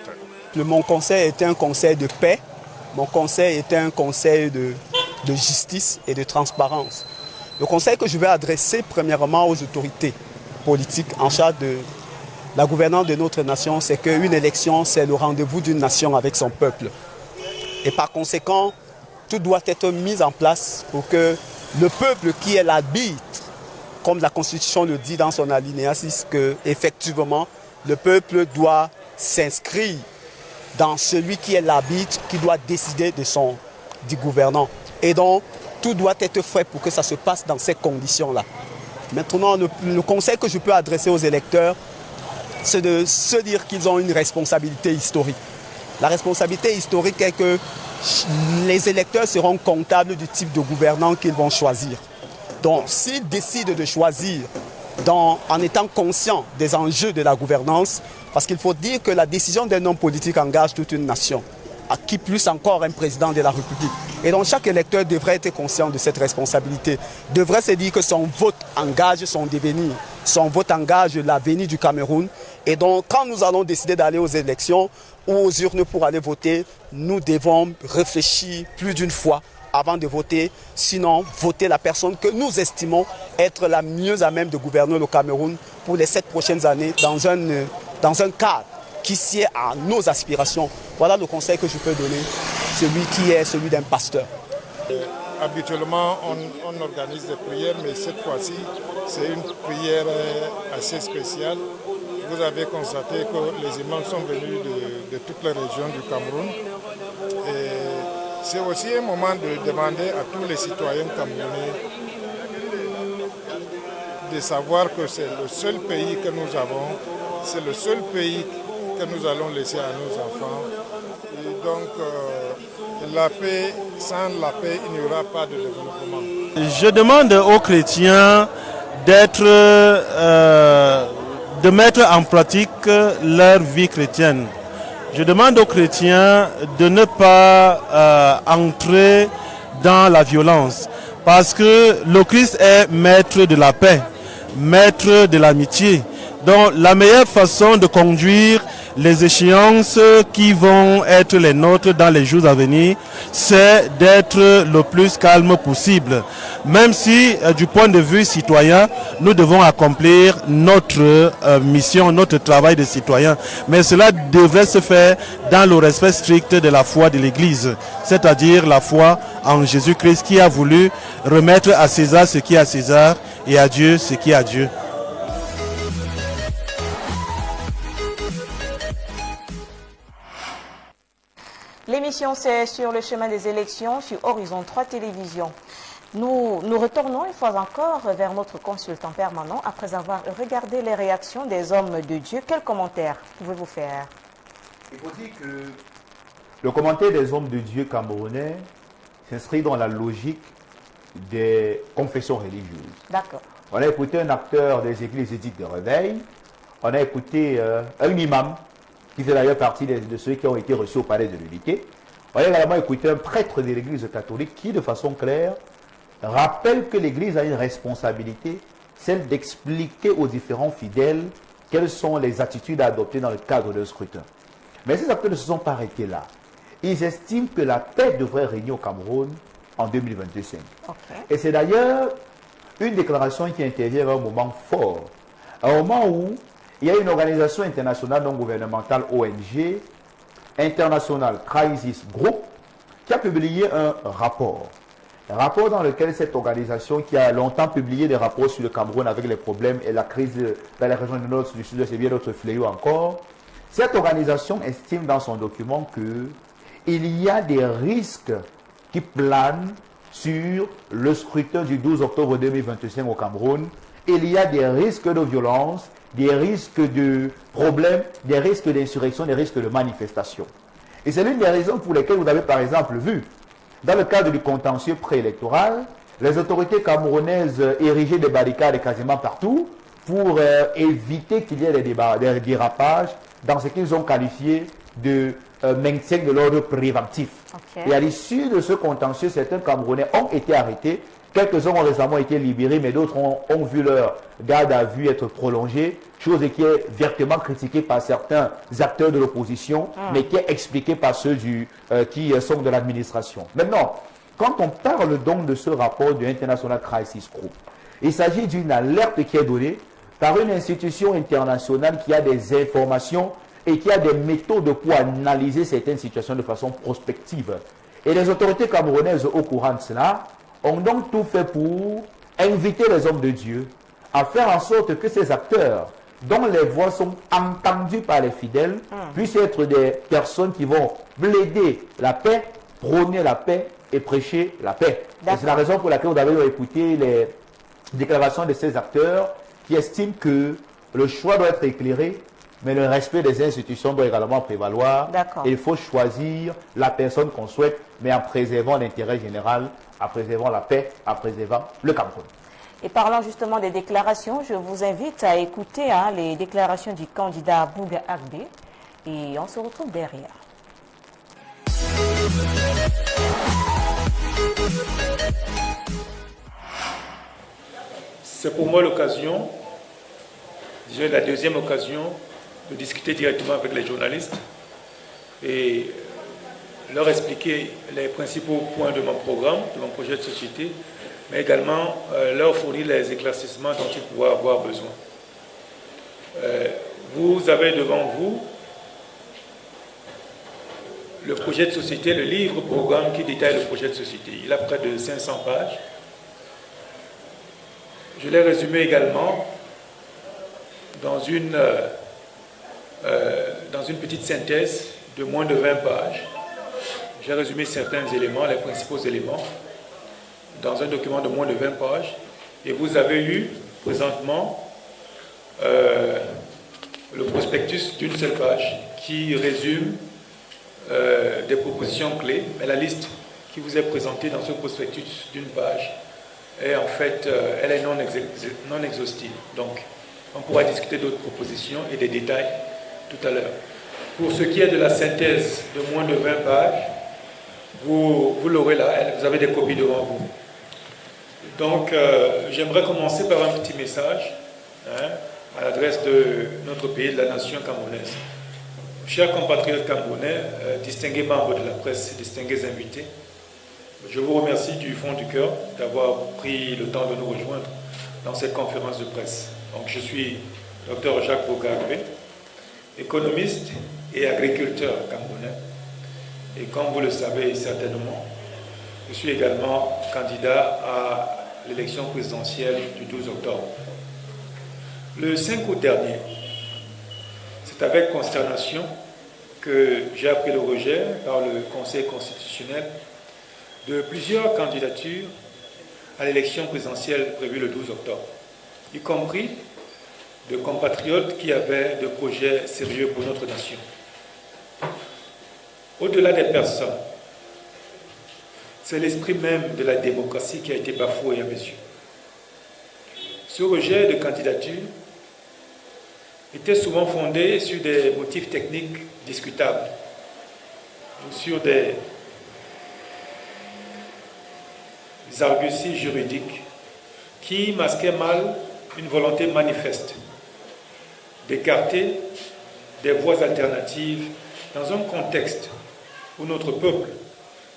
Mon conseil était un conseil de paix, mon conseil était un conseil de justice et de transparence. Le conseil que je vais adresser premièrement aux autorités politiques en charge de la gouvernance de notre nation, c'est qu'une élection, c'est le rendez-vous d'une nation avec son peuple. Et par conséquent, tout doit être mis en place pour que le peuple qui est l'arbitre, comme la Constitution le dit dans son alinéa 6, que effectivement le peuple doit s'inscrire dans celui qui est l'arbitre, qui doit décider du gouvernant. Et donc, tout doit être fait pour que ça se passe dans ces conditions-là. Maintenant, le conseil que je peux adresser aux électeurs, c'est de se dire qu'ils ont une responsabilité historique. La responsabilité historique est que les électeurs seront comptables du type de gouvernant qu'ils vont choisir. Donc, s'ils décident de choisir en étant conscients des enjeux de la gouvernance, parce qu'il faut dire que la décision d'un homme politique engage toute une nation, à qui plus encore un président de la République. Et donc chaque électeur devrait être conscient de cette responsabilité, devrait se dire que son vote engage son devenir, son vote engage l'avenir du Cameroun. Et donc quand nous allons décider d'aller aux élections ou aux urnes pour aller voter, nous devons réfléchir plus d'une fois avant de voter, sinon voter la personne que nous estimons être la mieux à même de gouverner le Cameroun pour les 7 prochaines années dans un cadre qui sied à nos aspirations. Voilà le conseil que je peux donner, celui d'un pasteur. Habituellement, on organise des prières, mais cette fois-ci, c'est une prière assez spéciale. Vous avez constaté que les imams sont venus de toutes les régions du Cameroun. C'est aussi un moment de demander à tous les citoyens camerounais de savoir que c'est le seul pays que nous avons, c'est le seul pays que nous allons laisser à nos enfants. Et donc, la paix, sans la paix, il n'y aura pas de développement. Je demande aux chrétiens de mettre en pratique leur vie chrétienne. Je demande aux chrétiens de ne pas entrer dans la violence, parce que le Christ est maître de la paix, maître de l'amitié. Donc la meilleure façon de conduire les échéances qui vont être les nôtres dans les jours à venir, c'est d'être le plus calme possible. Même si, du point de vue citoyen, nous devons accomplir notre mission, notre travail de citoyen. Mais cela devrait se faire dans le respect strict de la foi de l'Église, c'est-à-dire la foi en Jésus-Christ qui a voulu remettre à César ce qui est à César et à Dieu ce qui est à Dieu. L'émission, c'est sur le chemin des élections sur Horizon 3 Télévision. Nous retournons une fois encore vers notre consultant permanent après avoir regardé les réactions des hommes de Dieu. Quels commentaires pouvez-vous faire? Il faut dire que le commentaire des hommes de Dieu camerounais s'inscrit dans la logique des confessions religieuses. D'accord. On a écouté un acteur des églises éthiques de réveil, on a écouté un imam, qui fait d'ailleurs partie de ceux qui ont été reçus au palais de l'Unité. On a également écouté un prêtre de l'église catholique qui, de façon claire, rappelle que l'église a une responsabilité, celle d'expliquer aux différents fidèles quelles sont les attitudes à adopter dans le cadre d'un scrutin. Mais ces acteurs ne se sont pas arrêtés là. Ils estiment que la paix devrait régner au Cameroun en 2025. Okay. Et c'est d'ailleurs une déclaration qui intervient à un moment fort, à un moment où il y a une organisation internationale non gouvernementale, ONG, International Crisis Group, qui a publié un rapport. Un rapport dans lequel cette organisation, qui a longtemps publié des rapports sur le Cameroun avec les problèmes et la crise dans les régions du Nord, du Sud, c'est bien d'autres fléaux encore. Cette organisation estime dans son document qu'il y a des risques qui planent sur le scrutin du 12 octobre 2025 au Cameroun. Il y a des risques de violence, des risques de problèmes, des risques d'insurrection, des risques de manifestation. Et c'est l'une des raisons pour lesquelles vous avez par exemple vu, dans le cadre du contentieux préélectoral, les autorités camerounaises ériger des barricades quasiment partout pour éviter qu'il y ait des dérapages dans ce qu'ils ont qualifié de maintien de l'ordre préventif. Okay. Et à l'issue de ce contentieux, certains Camerounais ont été arrêtés. Quelques-uns ont récemment été libérés, mais d'autres ont vu leur garde à vue être prolongée, chose qui est vertement critiquée par certains acteurs de l'opposition, mais qui est expliquée par ceux qui sont de l'administration. Maintenant, quand on parle donc de ce rapport du International Crisis Group, il s'agit d'une alerte qui est donnée par une institution internationale qui a des informations et qui a des méthodes pour analyser certaines situations de façon prospective. Et les autorités camerounaises au courant de cela ont donc tout fait pour inviter les hommes de Dieu à faire en sorte que ces acteurs, dont les voix sont entendues par les fidèles, puissent être des personnes qui vont plaider la paix, prôner la paix et prêcher la paix. Et c'est la raison pour laquelle vous avez écouté les déclarations de ces acteurs qui estiment que le choix doit être éclairé Mais le respect des institutions doit également prévaloir. D'accord. Et il faut choisir la personne qu'on souhaite, mais en préservant l'intérêt général, en préservant la paix, en préservant le Cameroun. Et parlant justement des déclarations, je vous invite à écouter les déclarations du candidat Bouga Agbe et on se retrouve derrière. C'est pour moi l'occasion, la deuxième occasion, de discuter directement avec les journalistes et leur expliquer les principaux points de mon programme, de mon projet de société, mais également leur fournir les éclaircissements dont ils pourraient avoir besoin. Vous avez devant vous le projet de société, le livre-programme qui détaille le projet de société. Il a près de 500 pages. Je l'ai résumé également dans une petite synthèse de moins de 20 pages. J'ai résumé certains éléments, les principaux éléments, dans un document de moins de 20 pages. Et vous avez eu présentement le prospectus d'une seule page qui résume des propositions clés. Mais la liste qui vous est présentée dans ce prospectus d'une page est en fait, elle est non exhaustive. Donc, on pourra discuter d'autres propositions et des détails tout à l'heure. Pour ce qui est de la synthèse de moins de 20 pages, vous l'aurez là, vous avez des copies devant vous. Donc, j'aimerais commencer par un petit message à l'adresse de notre pays, de la nation camerounaise. Chers compatriotes camerounais, distingués membres de la presse, distingués invités, je vous remercie du fond du cœur d'avoir pris le temps de nous rejoindre dans cette conférence de presse. Donc, je suis Dr Jacques Bouga Agbe, économiste et agriculteur camerounais. Et comme vous le savez certainement, je suis également candidat à l'élection présidentielle du 12 octobre. Le 5 août dernier, c'est avec consternation que j'ai appris le rejet par le Conseil constitutionnel de plusieurs candidatures à l'élection présidentielle prévue le 12 octobre, y compris de compatriotes qui avaient de projets sérieux pour notre nation. Au-delà des personnes, c'est l'esprit même de la démocratie qui a été bafoué à mes yeux. Ce rejet de candidature était souvent fondé sur des motifs techniques discutables, ou sur des arguties juridiques qui masquaient mal une volonté manifeste d'écarter des voies alternatives dans un contexte où notre peuple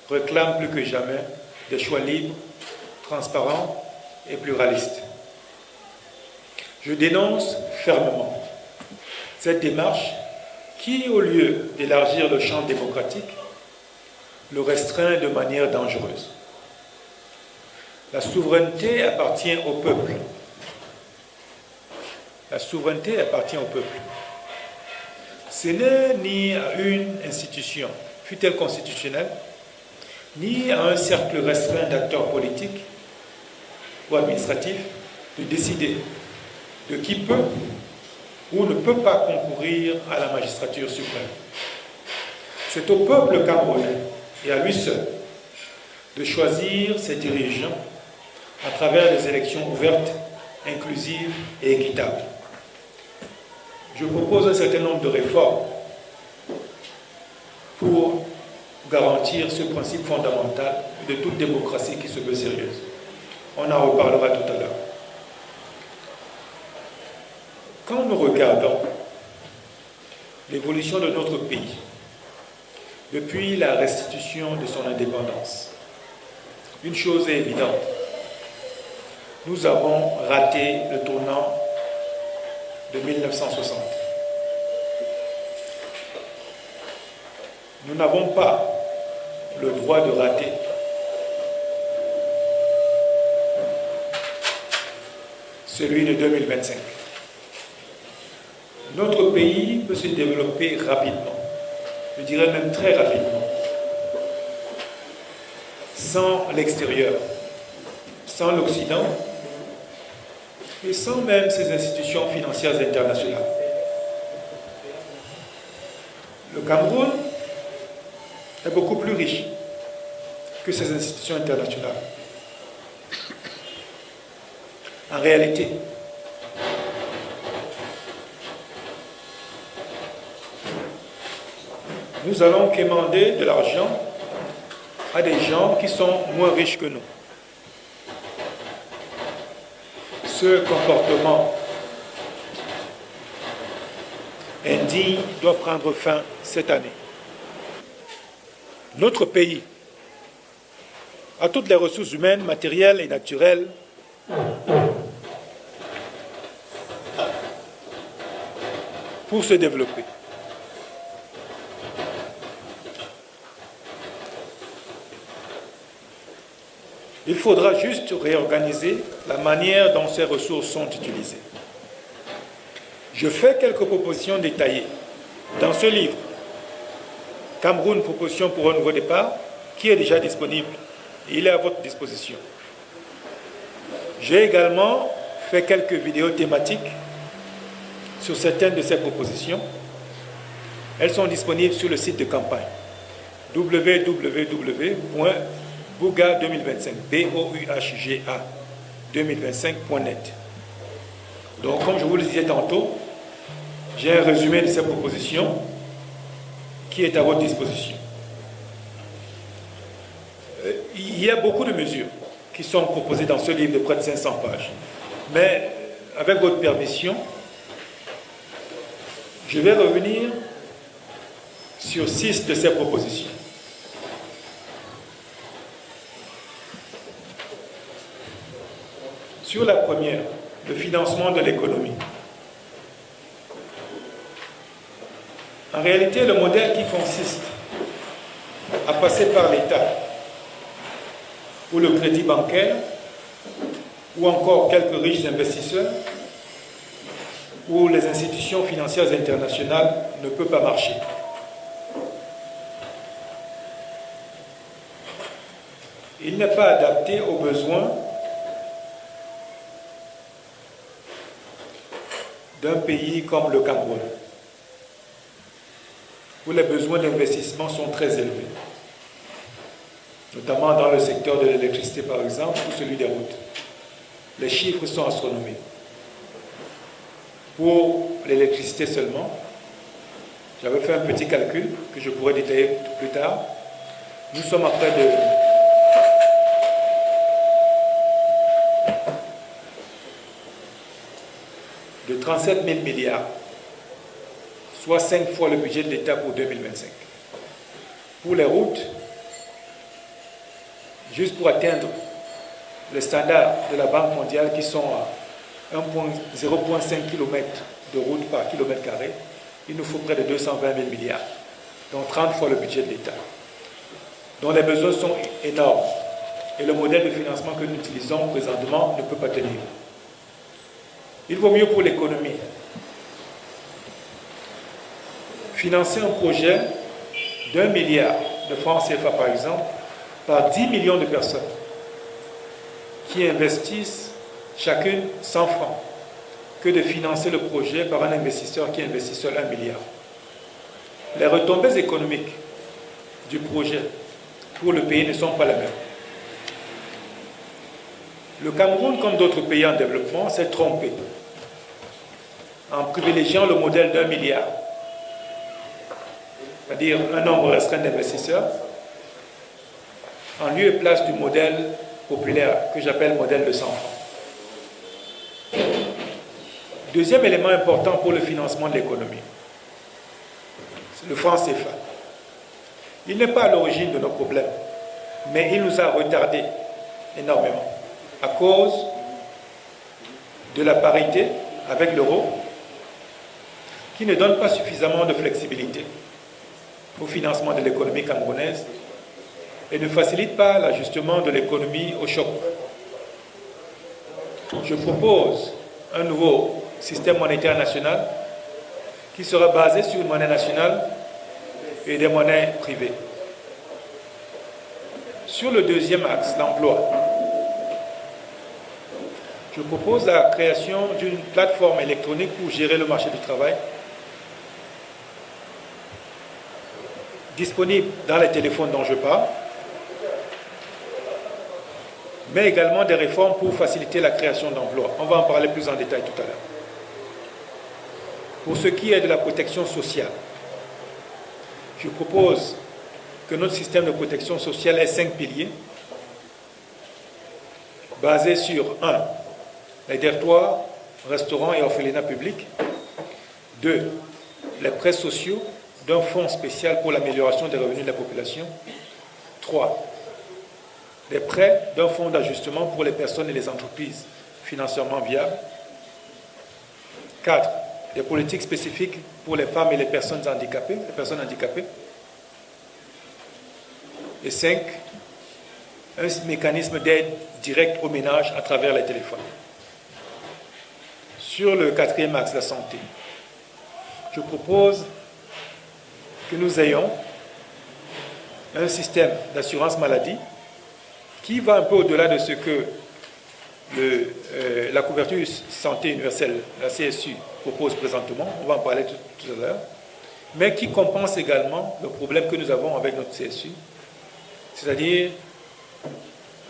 réclame plus que jamais des choix libres, transparents et pluralistes. Je dénonce fermement cette démarche qui, au lieu d'élargir le champ démocratique, le restreint de manière dangereuse. La souveraineté appartient au peuple. La souveraineté appartient au peuple. Ce n'est ni à une institution, fût-elle constitutionnelle, ni à un cercle restreint d'acteurs politiques ou administratifs de décider de qui peut ou ne peut pas concourir à la magistrature suprême. C'est au peuple camerounais et à lui seul de choisir ses dirigeants à travers des élections ouvertes, inclusives et équitables. Je propose un certain nombre de réformes pour garantir ce principe fondamental de toute démocratie qui se veut sérieuse. On en reparlera tout à l'heure. Quand nous regardons l'évolution de notre pays depuis la restitution de son indépendance, une chose est évidente. Nous avons raté le tournant de 1960. Nous n'avons pas le droit de rater celui de 2025. Notre pays peut se développer rapidement, je dirais même très rapidement, sans l'extérieur, sans l'Occident et sans même ces institutions financières internationales. Cameroun est beaucoup plus riche que ces institutions internationales. En réalité, nous allons quémander de l'argent à des gens qui sont moins riches que nous. Ce comportement indigne doit prendre fin cette année. Notre pays a toutes les ressources humaines, matérielles et naturelles pour se développer. Il faudra juste réorganiser la manière dont ces ressources sont utilisées. Je fais quelques propositions détaillées dans ce livre, Cameroun, proposition pour un nouveau départ, qui est déjà disponible. Il est à votre disposition. J'ai également fait quelques vidéos thématiques sur certaines de ces propositions. Elles sont disponibles sur le site de campagne www.bouga2025, BOUHGA 2025.net. Donc, comme je vous le disais tantôt, j'ai un résumé de ces propositions qui est à votre disposition. Il y a beaucoup de mesures qui sont proposées dans ce livre de près de 500 pages. Mais, avec votre permission, je vais revenir sur 6 de ces propositions. Sur la première, le financement de l'économie. En réalité, le modèle qui consiste à passer par l'État ou le crédit bancaire ou encore quelques riches investisseurs ou les institutions financières internationales ne peut pas marcher. Il n'est pas adapté aux besoins d'un pays comme le Cameroun, où les besoins d'investissement sont très élevés, notamment dans le secteur de l'électricité par exemple, ou celui des routes. Les chiffres sont astronomiques. Pour l'électricité seulement, j'avais fait un petit calcul que je pourrais détailler plus tard. Nous sommes à près de 37 000 milliards, soit 5 fois le budget de l'État pour 2025. Pour les routes, juste pour atteindre les standards de la Banque mondiale qui sont à 0,5 km de route par kilomètre carré, il nous faut près de 220 000 milliards, donc 30 fois le budget de l'État. Donc les besoins sont énormes et le modèle de financement que nous utilisons présentement ne peut pas tenir. Il vaut mieux pour l'économie financer un projet d'1 milliard de francs CFA par exemple par 10 millions de personnes qui investissent chacune 100 francs que de financer le projet par un investisseur qui investit seul 1 milliard. Les retombées économiques du projet pour le pays ne sont pas les mêmes. Le Cameroun, comme d'autres pays en développement, s'est trompé en privilégiant le modèle d'1 milliard, c'est-à-dire un nombre restreint d'investisseurs, en lieu et place du modèle populaire que j'appelle modèle de 100 francs. Deuxième élément important pour le financement de l'économie, c'est le franc CFA. Il n'est pas à l'origine de nos problèmes, mais il nous a retardés énormément à cause de la parité avec l'euro qui ne donne pas suffisamment de flexibilité au financement de l'économie camerounaise et ne facilite pas l'ajustement de l'économie au choc. Je propose un nouveau système monétaire national qui sera basé sur une monnaie nationale et des monnaies privées. Sur le deuxième axe, l'emploi, je propose la création d'une plateforme électronique pour gérer le marché du travail disponibles dans les téléphones dont je parle, mais également des réformes pour faciliter la création d'emplois. On va en parler plus en détail tout à l'heure. Pour ce qui est de la protection sociale, je propose que notre système de protection sociale ait 5 piliers, basés sur 1. Les dortoirs, restaurants et orphelinats publics. 2. Les prêts sociaux d'un fonds spécial pour l'amélioration des revenus de la population. 3. Des prêts d'un fonds d'ajustement pour les personnes et les entreprises financièrement viables. 4. Des politiques spécifiques pour les femmes et les personnes handicapées. Et 5. Un mécanisme d'aide directe aux ménages à travers les téléphones. Sur le 4e axe, la santé, je propose que nous ayons un système d'assurance maladie qui va un peu au-delà de ce que la couverture santé universelle, la CSU, propose présentement, on va en parler tout à l'heure, mais qui compense également le problème que nous avons avec notre CSU, c'est-à-dire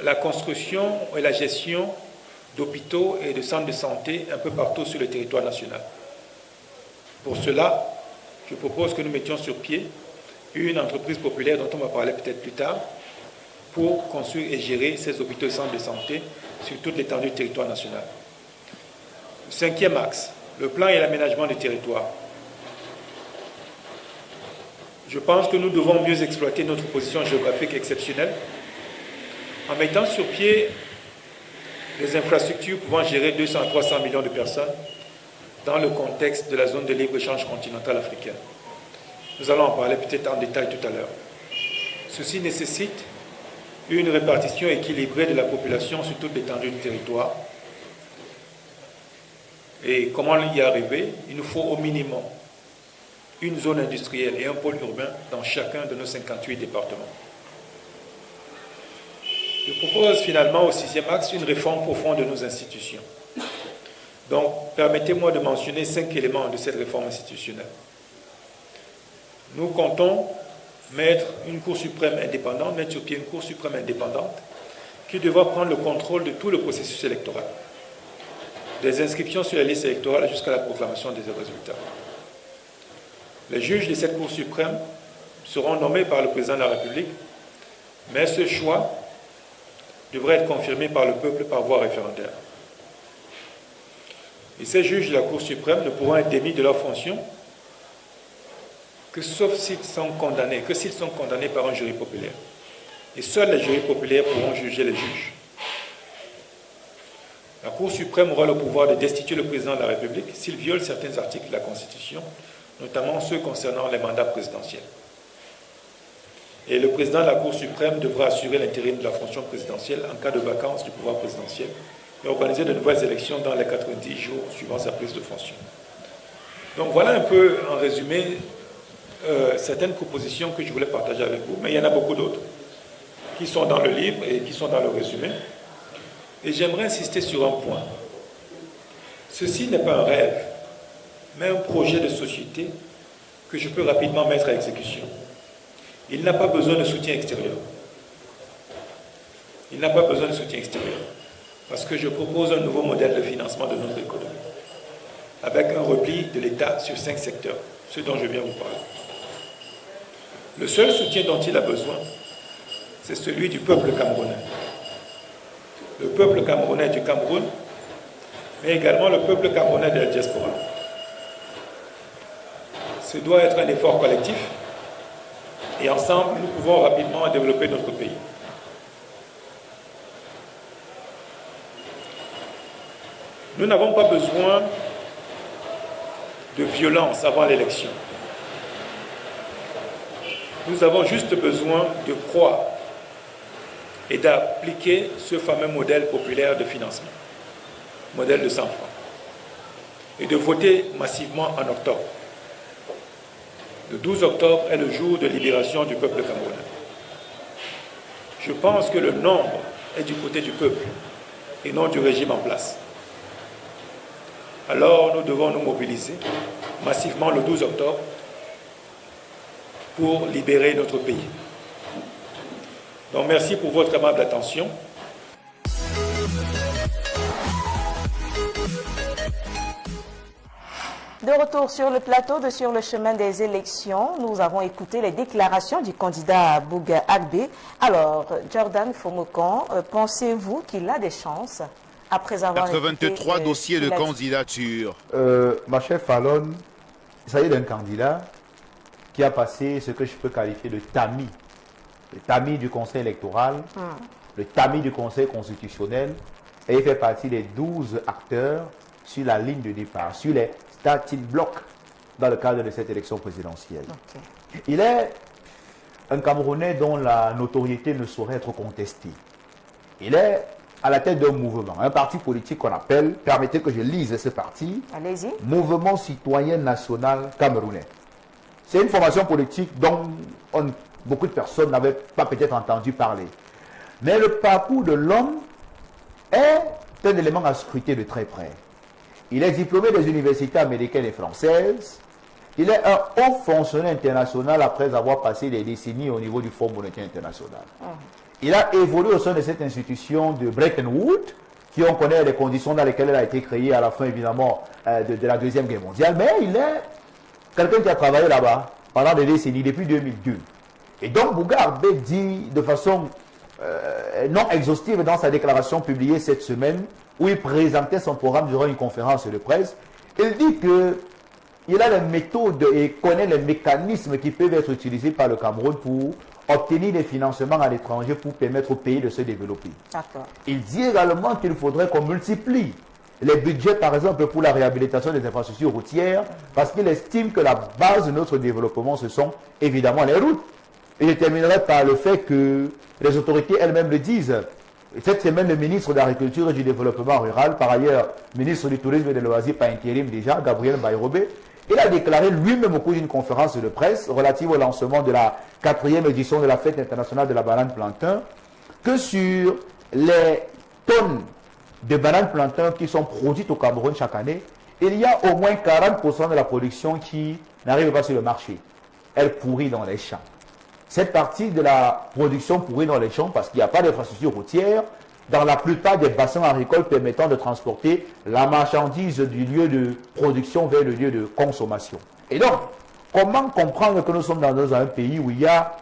la construction et la gestion d'hôpitaux et de centres de santé un peu partout sur le territoire national. Pour cela, je propose que nous mettions sur pied une entreprise populaire dont on va parler peut-être plus tard pour construire et gérer ces hôpitaux et centres de santé sur toute l'étendue du territoire national. Le 5e axe, le plan et l'aménagement du territoire. Je pense que nous devons mieux exploiter notre position géographique exceptionnelle en mettant sur pied des infrastructures pouvant gérer 200 à 300 millions de personnes dans le contexte de la zone de libre-échange continentale africaine. Nous allons en parler peut-être en détail tout à l'heure. Ceci nécessite une répartition équilibrée de la population sur toute l'étendue du territoire. Et comment y arriver? Il nous faut au minimum une zone industrielle et un pôle urbain dans chacun de nos 58 départements. Je propose finalement au 6e axe une réforme profonde de nos institutions. Donc, permettez-moi de mentionner 5 éléments de cette réforme institutionnelle. Nous comptons mettre une Cour suprême indépendante, mettre sur pied une Cour suprême indépendante qui devra prendre le contrôle de tout le processus électoral, des inscriptions sur la liste électorale jusqu'à la proclamation des résultats. Les juges de cette Cour suprême seront nommés par le président de la République, mais ce choix devrait être confirmé par le peuple par voie référendaire. Et ces juges de la Cour suprême ne pourront être démis de leur fonction que sauf s'ils sont condamnés, par un jury populaire. Et seuls les jurys populaires pourront juger les juges. La Cour suprême aura le pouvoir de destituer le président de la République s'il viole certains articles de la Constitution, notamment ceux concernant les mandats présidentiels. Et le président de la Cour suprême devra assurer l'intérim de la fonction présidentielle en cas de vacance du pouvoir présidentiel et organiser de nouvelles élections dans les 90 jours suivant sa prise de fonction. Donc voilà un peu, en résumé, certaines propositions que je voulais partager avec vous, mais il y en a beaucoup d'autres qui sont dans le livre et qui sont dans le résumé. Et j'aimerais insister sur un point. Ceci n'est pas un rêve, mais un projet de société que je peux rapidement mettre à exécution. Il n'a pas besoin de soutien extérieur. Parce que je propose un nouveau modèle de financement de notre économie, avec un repli de l'État sur 5 secteurs, ce dont je viens vous parler. Le seul soutien dont il a besoin, c'est celui du peuple camerounais. Le peuple camerounais du Cameroun, mais également le peuple camerounais de la diaspora. Ce doit être un effort collectif, et ensemble, nous pouvons rapidement développer notre pays. Nous n'avons pas besoin de violence avant l'élection. Nous avons juste besoin de croire et d'appliquer ce fameux modèle populaire de financement, modèle de 100 francs, et de voter massivement en octobre. Le 12 octobre est le jour de libération du peuple camerounais. Je pense que le nombre est du côté du peuple et non du régime en place. Alors nous devons nous mobiliser massivement le 12 octobre pour libérer notre pays. Donc merci pour votre aimable attention. De retour sur le plateau de Sur le chemin des élections, nous avons écouté les déclarations du candidat Bouga Agbe. Alors, Jordan Fomokon, pensez-vous qu'il a des chances après avoir 83 dossiers de candidature. Ma chère Fallon, il s'agit d'un candidat qui a passé ce que je peux qualifier de tamis. Le tamis du Conseil électoral, le tamis du Conseil constitutionnel, et il fait partie des 12 acteurs sur la ligne de départ, sur les starting blocks dans le cadre de cette élection présidentielle. Okay. Il est un Camerounais dont la notoriété ne saurait être contestée. Il est à la tête d'un mouvement, un parti politique qu'on appelle, permettez que je lise ce parti, Mouvement citoyen national camerounais. C'est une formation politique dont beaucoup de personnes n'avaient pas peut-être entendu parler. Mais le parcours de l'homme est un élément à scruter de très près. Il est diplômé des universités américaines et françaises. Il est un haut fonctionnaire international après avoir passé des décennies au niveau du Fonds monétaire international. Il a évolué au sein de cette institution de Bretton Woods, qui on connaît les conditions dans lesquelles elle a été créée à la fin évidemment de la Deuxième Guerre mondiale. Mais il est quelqu'un qui a travaillé là-bas pendant des décennies, depuis 2002. Et donc Bouga Agbe dit de façon non exhaustive dans sa déclaration publiée cette semaine, où il présentait son programme durant une conférence de presse, il dit qu'il a les méthodes et connaît les mécanismes qui peuvent être utilisés par le Cameroun pour obtenir des financements à l'étranger pour permettre au pays de se développer. Il dit également qu'il faudrait qu'on multiplie les budgets, par exemple, pour la réhabilitation des infrastructures routières, parce qu'il estime que la base de notre développement, ce sont évidemment les routes. Et je terminerai par le fait que les autorités elles-mêmes le disent. Cette semaine, le ministre de l'Agriculture et du Développement Rural, par ailleurs ministre du Tourisme et des Loisirs par intérim déjà, Gabriel Bayrobé, il a déclaré lui-même au cours d'une conférence de presse relative au lancement de la 4e édition de la Fête internationale de la banane plantain, que sur les tonnes de bananes plantain qui sont produites au Cameroun chaque année, il y a au moins 40% de la production qui n'arrive pas sur le marché. Elle pourrit dans les champs. Cette partie de la production pourrit dans les champs parce qu'il n'y a pas d'infrastructure routière dans la plupart des bassins agricoles permettant de transporter la marchandise du lieu de production vers le lieu de consommation. Et donc, comment comprendre que nous sommes dans un pays où il y a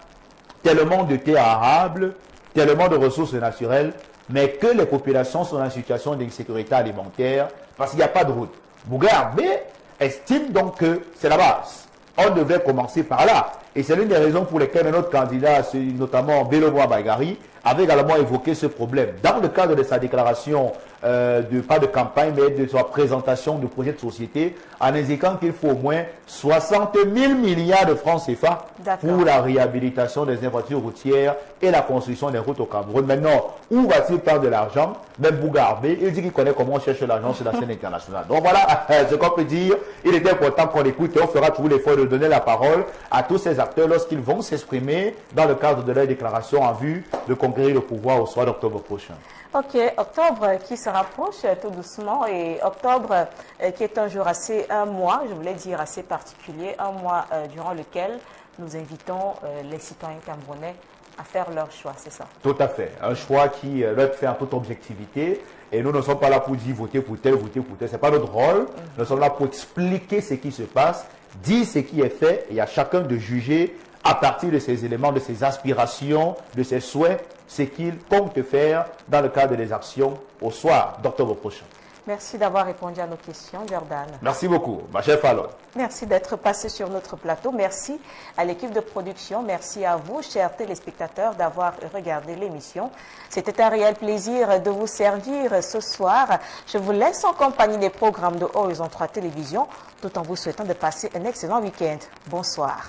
tellement de terres arables, tellement de ressources naturelles, mais que les populations sont en situation d'insécurité alimentaire parce qu'il n'y a pas de route. Bouga Agbe estime donc que c'est la base. On devait commencer par là. Et c'est l'une des raisons pour lesquelles notre candidat, notamment Bello-Bois Baigari, avait également évoqué ce problème. Dans le cadre de sa déclaration, pas de campagne, mais de sa présentation de projet de société, en indiquant qu'il faut au moins 60 000 milliards de francs CFA pour la réhabilitation des infrastructures routières et la construction des routes au Cameroun. Maintenant, où va-t-il prendre de l'argent? Même Bouga Agbe, il dit qu'il connaît comment on cherche l'argent sur la scène internationale. Donc voilà ce qu'on peut dire. Il était important qu'on écoute et on fera tout l'effort de donner la parole à tous ces acteurs lorsqu'ils vont s'exprimer dans le cadre de leur déclaration en vue de conquérir le pouvoir au soir d'octobre prochain. Ok, octobre qui se rapproche tout doucement et octobre qui est un mois, je voulais dire assez particulier, un mois durant lequel nous invitons les citoyens camerounais à faire leur choix, c'est ça? Tout à fait, un choix qui doit être fait en toute objectivité et nous ne sommes pas là pour dire voter pour tel, ce n'est pas notre rôle, nous sommes là pour expliquer ce qui se passe, dire ce qui est fait et à chacun de juger à partir de ces éléments, de ses aspirations, de ses souhaits, ce qu'il compte faire dans le cadre des actions au soir d'octobre prochain. Merci d'avoir répondu à nos questions, Jordan. Merci beaucoup, ma chère Fallon. Merci d'être passé sur notre plateau. Merci à l'équipe de production. Merci à vous, chers téléspectateurs, d'avoir regardé l'émission. C'était un réel plaisir de vous servir ce soir. Je vous laisse en compagnie des programmes de Horizon 3 Télévision, tout en vous souhaitant de passer un excellent week-end. Bonsoir.